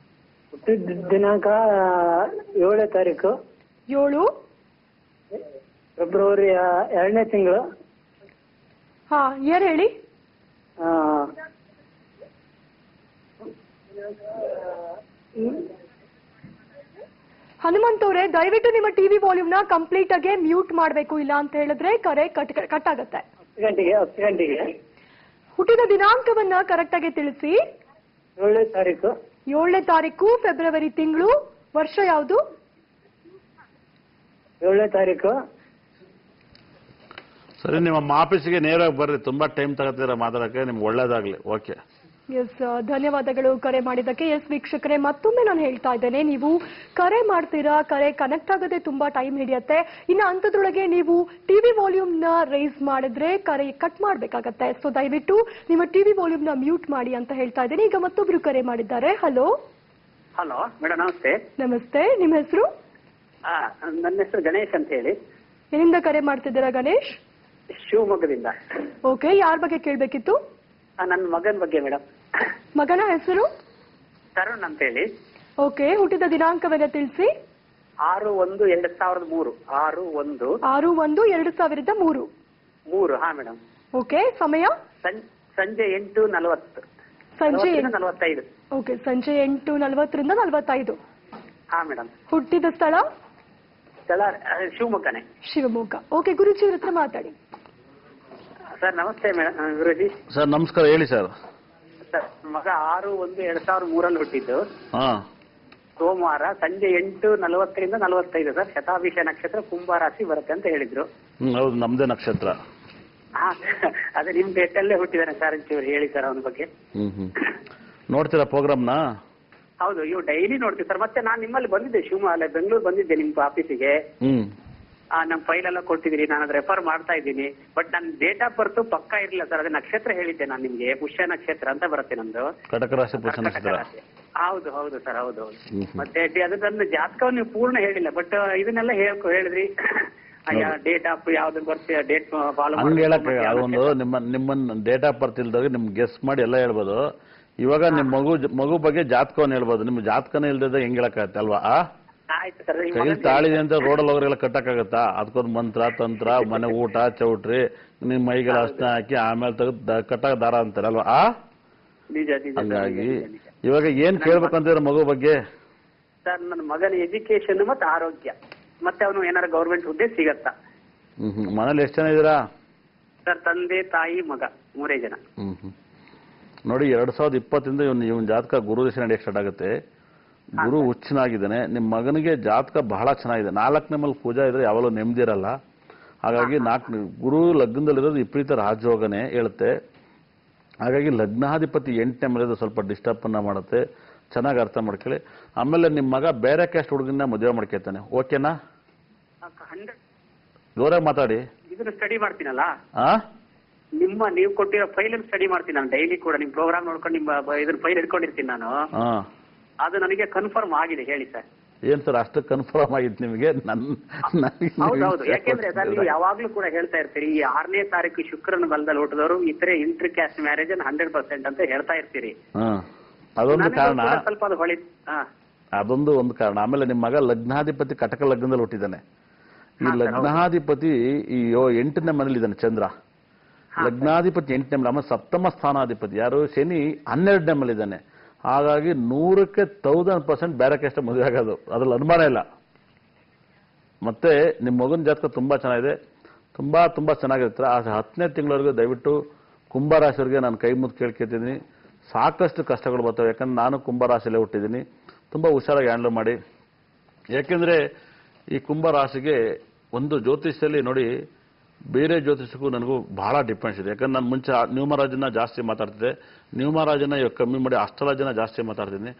ಹುಟ್ಟಿದ ದಿನಾಂಕ 7ನೇ ತಾರೀಕು 7 ಫೆಬ್ರವರಿ 2ನೇ ತಿಂಗಳು. ಹಾ, ಇಯರ್ ಹೇಳಿ. ಹನುಮಂತ್ ಅವರೇ, ದಯವಿಟ್ಟು ನಿಮ್ಮ ಟಿವಿ ವಾಲ್ಯೂಮ್ನ ಕಂಪ್ಲೀಟ್ ಆಗಿ ಮ್ಯೂಟ್ ಮಾಡಬೇಕು, ಇಲ್ಲ ಅಂತ ಹೇಳಿದ್ರೆ ಕರೆ ಕಟ್ ಆಗುತ್ತೆ. 10 ಗಂಟೆಗೆ. ಹುಟ್ಟಿದ ದಿನಾಂಕವನ್ನ ಕರೆಕ್ಟ್ ಆಗಿ ತಿಳಿಸಿ. 7ನೇ ತಾರೀಕು 7ನೇ ತಾರೀಕು ಫೆಬ್ರವರಿ ತಿಂಗಳು, ವರ್ಷ ಯಾವುದು? 7ನೇ ತಾರೀಕು. ಸರಿ, ನಿಮ್ಮ ಆಫೀಸಿಗೆ ನೇರವಾಗಿ ಬರ್ರಿ. ತುಂಬ ಟೈಮ್ ತಗೋತೀರ ಮಾತಾಡೋಕ್ಕೆ. ನಿಮ್ಗೆ ಒಳ್ಳೇದಾಗಲಿ. ಓಕೆ. ಎಸ್, ಧನ್ಯವಾದಗಳು ಕರೆ ಮಾಡಿದ್ದಕ್ಕೆ. ಎಸ್ ವೀಕ್ಷಕರೇ, ಮತ್ತೊಮ್ಮೆ ನಾನು ಹೇಳ್ತಾ ಇದ್ದೇನೆ, ನೀವು ಕರೆ ಮಾಡ್ತೀರಾ, ಕರೆ ಕನೆಕ್ಟ್ ಆಗೋದೇ ತುಂಬಾ ಟೈಮ್ ಹಿಡಿಯುತ್ತೆ. ಇನ್ನು ಅಂಥದ್ರೊಳಗೆ ನೀವು ಟಿವಿ ವಾಲ್ಯೂಮ್ನ ರೈಸ್ ಮಾಡಿದ್ರೆ ಕರೆ ಕಟ್ ಮಾಡಬೇಕಾಗತ್ತೆ. ಸೊ ದಯವಿಟ್ಟು ನಿಮ್ಮ ಟಿವಿ ವಾಲ್ಯೂಮ್ನ ಮ್ಯೂಟ್ ಮಾಡಿ ಅಂತ ಹೇಳ್ತಾ ಇದ್ದೇನೆ. ಈಗ ಮತ್ತೊಬ್ರು ಕರೆ ಮಾಡಿದ್ದಾರೆ. ಹಲೋ ಹಲೋ ಮೇಡಮ್, ನಮಸ್ತೆ. ನಮಸ್ತೆ. ನಿಮ್ಮ ಹೆಸರು? ನನ್ನ ಹೆಸರು ಗಣೇಶ್ ಅಂತ ಹೇಳಿ. ಎಲ್ಲಿಂದ ಕರೆ ಮಾಡ್ತಿದ್ದೀರಾ ಗಣೇಶ್? ಶಿವಮೊಗ್ಗದಿಂದ. ಓಕೆ, ಯಾರ ಬಗ್ಗೆ ಕೇಳಬೇಕಿತ್ತು? ನನ್ನ ಮಗನ ಬಗ್ಗೆ ಮೇಡಮ್. ಮಗನ ಹೆಸರು? ತರುಣ್ ಅಂತ ಹೇಳಿ. ಓಕೆ, ಹುಟ್ಟಿದ ದಿನಾಂಕವನ್ನ ತಿಳಿಸಿ. 6/1/2003. 6/1/2003. ಹಾ ಮೇಡಮ್. ಓಕೆ, ಸಮಯ? ಸಂಜೆ 8:40. ಸಂಜೆ 45. ಓಕೆ, ಸಂಜೆ 8:40 ರಿಂದ 45. ಹಾ ಮೇಡಮ್. ಹುಟ್ಟಿದ ಸ್ಥಳ? ಶಿವಮೊಗ್ಗನೇ. ಶಿವಮೊಗ್ಗ. ಓಕೆ, ಗುರುಜಿ ಅವ್ರ ಹತ್ರ ಮಾತಾಡಿ. ಸರ್ ನಮಸ್ತೆ ಮೇಡಮ್. ಗುರುಜಿ ಸರ್ ನಮಸ್ಕಾರ, ಹೇಳಿ ಸರ್. ಸರ್, ಮಗ 6/1/2003 ಹುಟ್ಟಿದ್ದು. ಹಾ, ಸೋಮವಾರ ಸಂಜೆ 8:40 ರಿಂದ 45 ಸರ್. ಶತಾಭಿಷ ನಕ್ಷತ್ರ, ಕುಂಭ ರಾಶಿ ಬರುತ್ತೆ ಅಂತ ಹೇಳಿದ್ರು. ಹೌದು, ನಮ್ದೇ ನಕ್ಷತ್ರ. ಹಾ, ಅದೇ ನಿಮ್ ಡೇಟಲ್ಲೇ ಹುಟ್ಟಿದಾನೆ ಸರ್. ಒಂಚೂರು ಹೇಳಿ ಸರ್ ಅವನ ಬಗ್ಗೆ. ನೋಡ್ತೀರಾ ಪ್ರೋಗ್ರಾಮ್ನ? ಹೌದು, ಇವು ಡೈಲಿ ನೋಡ್ತೀವಿ ಸರ್. ಮತ್ತೆ ನಾನು ನಿಮ್ಮಲ್ಲಿ ಬಂದಿದ್ದೆ, ಶಿವಮೊಗ್ಗ ಬೆಂಗಳೂರು ಬಂದಿದ್ದೆ ನಿಮ್ಮ ಆಫೀಸಿಗೆ. ನಮ್ಮ ಫೈಲ್ ಎಲ್ಲ ಕೊಟ್ಟಿದ್ದೀರಿ, ನಾನು ಅದು ರೆಫರ್ ಮಾಡ್ತಾ ಇದ್ದೀನಿ. ಬಟ್ ನನ್ನ ಡೇಟ್ ಆಫ್ ಬರ್ತ್ ಪಕ್ಕಾ ಇರಲಿಲ್ಲ ಸರ್. ಅದೇ ನಕ್ಷತ್ರ ಹೇಳಿದ್ದೆ ನಾನು ನಿಮ್ಗೆ, ಪುಷ್ಯ ನಕ್ಷತ್ರ ಅಂತ ಬರುತ್ತೆ ನಮ್ದು. ಕಟಕ ರಾಶಿ ಪುಷ್ಯ ನಕ್ಷತ್ರ. ಹೌದು ಹೌದು ಸರ್, ಹೌದು. ಮತ್ತೆ ಅದು ನನ್ನ ಜಾತಕವನ್ನು ನೀವು ಪೂರ್ಣ ಹೇಳಿಲ್ಲ, ಬಟ್ ಇದನ್ನೆಲ್ಲ ಹೇಳಿದ್ರಿ. ಡೇಟ್ ಆಫ್ ಯಾವ್ದು ಬರ್ತೀವಿ, ಡೇಟ್ ಫಾಲೋ ಹಂಗೆ ಹೇಳಕ್ಕೆ ಅದೊಂದು ನಿಮ್ಮ ಡೇಟ್ ಆಫ್ ಬರ್ತ್ ಇಲ್ದಾಗ ನಿಮ್ಗೆ ಗೆಸ್ ಮಾಡಿ ಎಲ್ಲ ಹೇಳ್ಬೋದು. ಇವಾಗ ನಿಮ್ಮ ಮಗು ಬಗ್ಗೆ ಜಾತಕವನ್ನು ಹೇಳ್ಬೋದು. ನಿಮ್ಮ ಜಾತಕನೇ ಇಲ್ದಿದ್ದಾಗ ಹೆಂಗ್ ಹೇಳಕ್ಕಾಗತ್ತೆ ಅಲ್ವಾ? ಆಯ್ತು ಸರ್. ಕೈಲಿ ತಾಳಿದೆ ಅಂತ ರೋಡಲ್ಲಿ ಹೋಗ್ರೆಲ್ಲ ಕಟ್ಟಕ್ಕಾಗತ್ತಾ? ಅದಕ್ಕೊಂದು ಮಂತ್ರ ತಂತ್ರ, ಮನೆ ಊಟ ಚೌಟ್ರಿ, ನಿಮ್ ಮೈಗೆಲ್ಲ ಅರ್ಶನ ಹಾಕಿ ಆಮೇಲೆ ತೆಗೆದು ಕಟ್ಟಾಕ ದಾರ ಅಂತಾರಲ್ವಾ? ನಿಜ ನಿಜ. ಹಂಗಾಗಿ ಇವಾಗ ಏನ್ ಕೇಳ್ಬೇಕಂತಿದ್ರೆ ಮಗು ಬಗ್ಗೆ? ಸರ್, ನನ್ನ ಮಗನ ಎಜುಕೇಶನ್ ಮತ್ತೆ ಆರೋಗ್ಯ, ಮತ್ತೆ ಅವನು ಏನಾರ ಗೌರ್ಮೆಂಟ್ ಹುದ್ದೆ ಸಿಗತ್ತಾ? ಮನೇಲಿ ಎಷ್ಟು ಜನ ಇದ್ದೀರಾ? ಸರ್, ತಂದೆ ತಾಯಿ ಮಗ 3 ಜನ. ನೋಡಿ, 2020 ಇವನ್ ಜಾತಕ ಗುರು ದಶೆ ನಡೆಯಕ್ಕೆ ಸ್ಟಾರ್ಟ್ ಆಗುತ್ತೆ. ಗುರು ಹುಚ್ಚನಾಗಿದ್ದಾನೆ. ನಿಮ್ಮ ಮಗನಿಗೆ ಜಾತಕ ಬಹಳ ಚೆನ್ನಾಗಿದೆ. 4ನೇ ಮೇಲೆ ಪೂಜಾ ಇದ್ರೆ ಯಾವಾಗಲೂ ನೆಮ್ಮದಿ ಇರಲ್ಲ. ಹಾಗಾಗಿ ಗುರು ಲಗ್ನದಲ್ಲಿರೋದು ವಿಪರೀತ ರಾಜಯೋಗನೇ ಹೇಳುತ್ತೆ. ಹಾಗಾಗಿ ಲಗ್ನಾಧಿಪತಿ 8ನೇ ಮೇಲೆ ಸ್ವಲ್ಪ ಡಿಸ್ಟರ್ಬ್ ಅನ್ನ ಮಾಡುತ್ತೆ. ಚೆನ್ನಾಗಿ ಅರ್ಥ ಮಾಡ್ಕೊಳ್ಳಿ. ಆಮೇಲೆ ನಿಮ್ಮ ಮಗ ಬೇರೆ ಕ್ಯಾಸ್ಟ್ ಹುಡುಗನ ಮದುವೆ ಮಾಡ್ಕೊತಾನೆ. ಓಕೆನಾ? ಜೋರಾಗಿ ಮಾತಾಡಿ. ಇದನ್ನ ಸ್ಟಡಿ ಮಾಡ್ತೀನಲ್ಲ, ನೀವು ಕೊಟ್ಟಿರೋ ಫೈಲ್ ಸ್ಟಡಿ ಮಾಡ್ತೀನಿ ನಾನು ಡೈಲಿ ಕೂಡ. ನಿಮ್ ಪ್ರೋಗ್ರಾಮ್ ನೋಡ್ಕೊಂಡು ನಿಮ್ಮ ಇದನ್ನ ಫೈಲ್ ಇಟ್ಕೊಂಡಿರ್ತೀನಿ ನಾನು. ಅದು ನನಗೆ ಕನ್ಫರ್ಮ್ ಆಗಿದೆ. ಹೇಳಿ ಸರ್. ಏನ್ ಸರ್ ಅಷ್ಟು ಕನ್ಫರ್ಮ್ ಆಗಿತ್ತು ನಿಮಗೆ? ಹೌದೌದು, ಯಾಕೆಂದ್ರೆ ಸರ್ ನೀವು ಯಾವಾಗ್ಲೂ ಕೂಡ ಹೇಳ್ತಾ ಇರ್ತೀರಿ, ಈ 6ನೇ ತಾರೀಕು ಶುಕ್ರನ ಬಲದಲ್ಲಿ ಹುಟ್ಟಿದವರು ಇತರೆ ಇಂಟರ್ ಕ್ಯಾಸ್ಟ್ ಮ್ಯಾರೇಜ್ 100% ಅಂತ ಹೇಳ್ತಾ ಇರ್ತೀರಿ. ಅದೊಂದು ಕಾರಣ. ಸ್ವಲ್ಪ ಅದು ಹೊಳಿ. ಅದೊಂದು ಒಂದು ಕಾರಣ. ಆಮೇಲೆ ನಿಮ್ಮ ಮಗ ಲಗ್ನಾಧಿಪತಿ ಕಟಕ ಲಗ್ನದಲ್ಲಿ ಹುಟ್ಟಿದ್ದಾನೆ. ಈ ಲಗ್ನಾಧಿಪತಿ ಈ 8ನೇ ಮನೇಲಿ ಇದ್ದಾನೆ ಚಂದ್ರ. ಲಗ್ನಾಧಿಪತಿ 8ನೇ ಮನೆ. ಆಮೇಲೆ ಸಪ್ತಮ ಸ್ಥಾನಾಧಿಪತಿ ಯಾರು? ಶನಿ 12ನೇ ಮನೇಲಿ ಇದ್ದಾನೆ. ಹಾಗಾಗಿ 100ಕ್ಕೆ 1000% ಬೇರೆ ಕಷ್ಟ ಮದುವೆ ಆಗೋದು, ಅದ್ರಲ್ಲಿ ಅನುಮಾನ ಇಲ್ಲ. ಮತ್ತೆ ನಿಮ್ಮ ಮಗನ ಜಾತಕ ತುಂಬಾ ಚೆನ್ನಾಗಿದೆ. ತುಂಬಾ ತುಂಬಾ ಚೆನ್ನಾಗಿರ್ತಾರೆ. ಆ 10ನೇ ತಿಂಗಳವರೆಗೂ ದಯವಿಟ್ಟು ಕುಂಭರಾಶಿಯವರಿಗೆ ನಾನು ಕೈ ಮುದ್ದು ಕೇಳ್ಕೊತೀನಿ. ಸಾಕಷ್ಟು ಕಷ್ಟಗಳು ಬರ್ತವೆ, ಯಾಕಂದ್ರೆ ನಾನು ಕುಂಭರಾಶಿಯಲ್ಲೇ ಹುಟ್ಟಿದ್ದೀನಿ. ತುಂಬಾ ಹುಷಾರಾಗಿ ಹ್ಯಾಂಡಲ್ ಮಾಡಿ. ಯಾಕೆಂದ್ರೆ ಈ ಕುಂಭರಾಶಿಗೆ ಒಂದು ಜ್ಯೋತಿಷ್ಯದಲ್ಲಿ ನೋಡಿ, ಬೇರೆ ಜ್ಯೋತಿಷಕ್ಕೂ ನನಗೂ ಬಹಳ ಡಿಫ್ರೆನ್ಸ್ ಇದೆ. ಯಾಕಂದ್ರೆ ನಾನು ಮುಂಚೆ ನ್ಯೂಮರಾಜನ್ನ ಜಾಸ್ತಿ ಮಾತಾಡ್ತಿದ್ದೆ, ನ್ಯೂಮರಾಜನ್ನ ಕಮ್ಮಿ ಮಾಡಿ ಅಸ್ಟ್ರಾಲಜಿನ ಜಾಸ್ತಿ ಮಾತಾಡ್ತೀನಿ.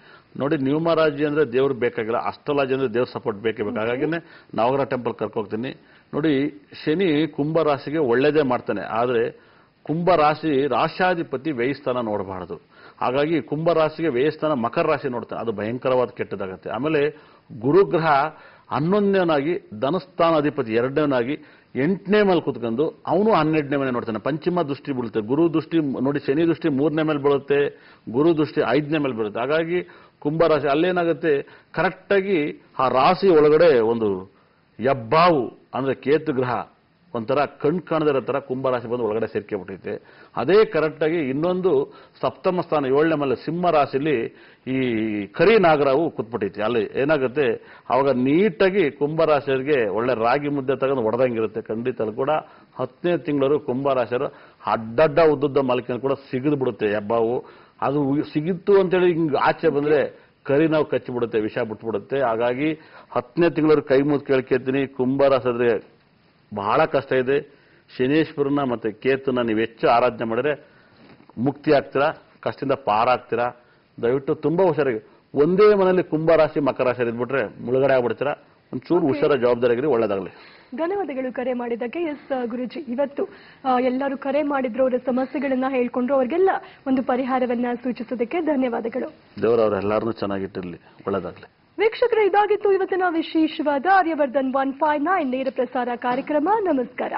ನೋಡಿ, ನ್ಯೂಮರಾಜಿ ಅಂದ್ರೆ ದೇವ್ರು ಬೇಕಾಗಿಲ್ಲ, ಅಸ್ಟ್ರಾಲಜಿ ಅಂದ್ರೆ ದೇವ್ರ ಸಪೋರ್ಟ್ ಬೇಕೇ ಬೇಕು. ಹಾಗಾಗಿನೇ ನವಗ್ರಹ ಟೆಂಪಲ್ ಕರ್ಕೋಗ್ತೀನಿ. ನೋಡಿ, ಶನಿ ಕುಂಭರಾಶಿಗೆ ಒಳ್ಳೇದೇ ಮಾಡ್ತಾನೆ, ಆದ್ರೆ ಕುಂಭರಾಶಿ ರಾಶ್ಯಾಧಿಪತಿ ವ್ಯಯಸ್ಥಾನ ನೋಡಬಾರದು. ಹಾಗಾಗಿ ಕುಂಭರಾಶಿಗೆ ವ್ಯಯಸ್ಥಾನ ಮಕರ ರಾಶಿ ನೋಡ್ತಾನೆ, ಅದು ಭಯಂಕರವಾದ ಕೆಟ್ಟದಾಗತ್ತೆ. ಆಮೇಲೆ ಗುರುಗ್ರಹ 11ನೇವನಾಗಿ ಧನಸ್ಥಾನ ಅಧಿಪತಿ 2ನೇವನಾಗಿ 8ನೇ ಮೇಲೆ ಕುತ್ಕೊಂಡು ಅವನು 12ನೇ ಮನೆ ನೋಡ್ತಾನೆ. ಪಂಚಮ ದೃಷ್ಟಿ ಬೀಳುತ್ತೆ. ಗುರು ದೃಷ್ಟಿ ನೋಡಿ, ಶನಿ ದೃಷ್ಟಿ 3ನೇ ಮೇಲೆ ಬೀಳುತ್ತೆ, ಗುರು ದೃಷ್ಟಿ 5ನೇ ಮೇಲೆ ಬೀಳುತ್ತೆ. ಹಾಗಾಗಿ ಕುಂಭರಾಶಿ ಅಲ್ಲೇನಾಗುತ್ತೆ, ಕರೆಕ್ಟಾಗಿ ಆ ರಾಶಿ ಒಳಗಡೆ ಒಂದು ಯಬ್ಬಾವು ಅಂದ್ರೆ ಕೇತು ಗ್ರಹ ಒಂಥರ ಕಣ್ ಕಾಣದಿರೋ ತರ ಕುಂಭರಾಶಿ ಬಂದು ಒಳಗಡೆ ಸೇರ್ಕೊಂಡ್ಬಿಟ್ಟೈತೆ. ಅದೇ ಕರೆಕ್ಟಾಗಿ ಇನ್ನೊಂದು ಸಪ್ತಮ ಸ್ಥಾನ 7ನೇ ಮೇಲೆ ಸಿಂಹ ರಾಶಿಲಿ ಈ ಕರಿ ನಾಗರಾವು ಕೂತ್ಬಿಟ್ಟೈತಿ. ಅಲ್ಲಿ ಏನಾಗುತ್ತೆ, ಅವಾಗ ನೀಟಾಗಿ ಕುಂಭರಾಶಿಯವರಿಗೆ ಒಳ್ಳೆ ರಾಗಿ ಮುದ್ದೆ ತಗೊಂಡು ಹೊಡೆದಂಗಿರುತ್ತೆ. ಖಂಡಿತ ಕೂಡ 10ನೇ ತಿಂಗಳು ಕುಂಭರಾಶಿಯರು ಅಡ್ಡಡ್ಡ ಉದ್ದುದ್ದ ಮಾಲಿಕೆಯನ್ನು ಕೂಡ ಸಿಗಿದು ಬಿಡುತ್ತೆ ಹೆಬ್ಬಾವು. ಅದು ಸಿಗಿತ್ತು ಅಂತೇಳಿ ಹಿಂಗೆ ಆಚೆ ಬಂದ್ರೆ ಕರಿ ನಾವು ಕಚ್ಚಿಬಿಡುತ್ತೆ, ವಿಷ ಬಿಟ್ಬಿಡುತ್ತೆ. ಹಾಗಾಗಿ 10ನೇ ತಿಂಗಳು ಕೈ ಮುದ್ದು ಕೇಳ್ಕೊತೀನಿ, ಕುಂಭರಾಶಿದ್ರೆ ಬಹಳ ಕಷ್ಟ ಇದೆ. ಶನೇಶ್ವರನ ಮತ್ತೆ ಕೇತುನ ನೀವು ಹೆಚ್ಚು ಆರಾಧನೆ ಮಾಡಿದ್ರೆ ಮುಕ್ತಿ ಆಗ್ತೀರಾ, ಕಷ್ಟದಿಂದ ಪಾರಾಗ್ತೀರಾ. ದಯವಿಟ್ಟು ತುಂಬಾ ಹುಷಾರಾಗಿ, ಒಂದೇ ಮನೆಯಲ್ಲಿ ಕುಂಭರಾಶಿ ಮಕರ ರಾಶಿ ಇದ್ಬಿಟ್ರೆ ಮುಳುಗಡೆ ಆಗ್ಬಿಡ್ತೀರಾ. ಒಂಚೂರು ಹುಷಾರ ಜವಾಬ್ದಾರಿಯಾಗಿರಿ. ಒಳ್ಳೆದಾಗಲಿ. ಧನ್ಯವಾದಗಳು ಕರೆ ಮಾಡಿದ್ದಕ್ಕೆ. ಎಸ್ ಗುರುಜಿ, ಇವತ್ತು ಎಲ್ಲರೂ ಕರೆ ಮಾಡಿದ್ರು, ಅವರ ಸಮಸ್ಯೆಗಳನ್ನ ಹೇಳ್ಕೊಂಡ್ರು, ಅವ್ರಿಗೆಲ್ಲ ಒಂದು ಪರಿಹಾರವನ್ನ ಸೂಚಿಸೋದಕ್ಕೆ ಧನ್ಯವಾದಗಳು. ದೇವರವರೆಲ್ಲರನ್ನೂ ಚೆನ್ನಾಗಿಟ್ಟಿರ್ಲಿ, ಒಳ್ಳೆದಾಗಲಿ. ವೀಕ್ಷಕರೇ, ಇದಾಗಿತ್ತು ಇವತ್ತಿನ ವಿಶೇಷವಾದ ಆರ್ಯವರ್ಧನ್ 159 ನೇರ ಪ್ರಸಾರ ಕಾರ್ಯಕ್ರಮ. ನಮಸ್ಕಾರ.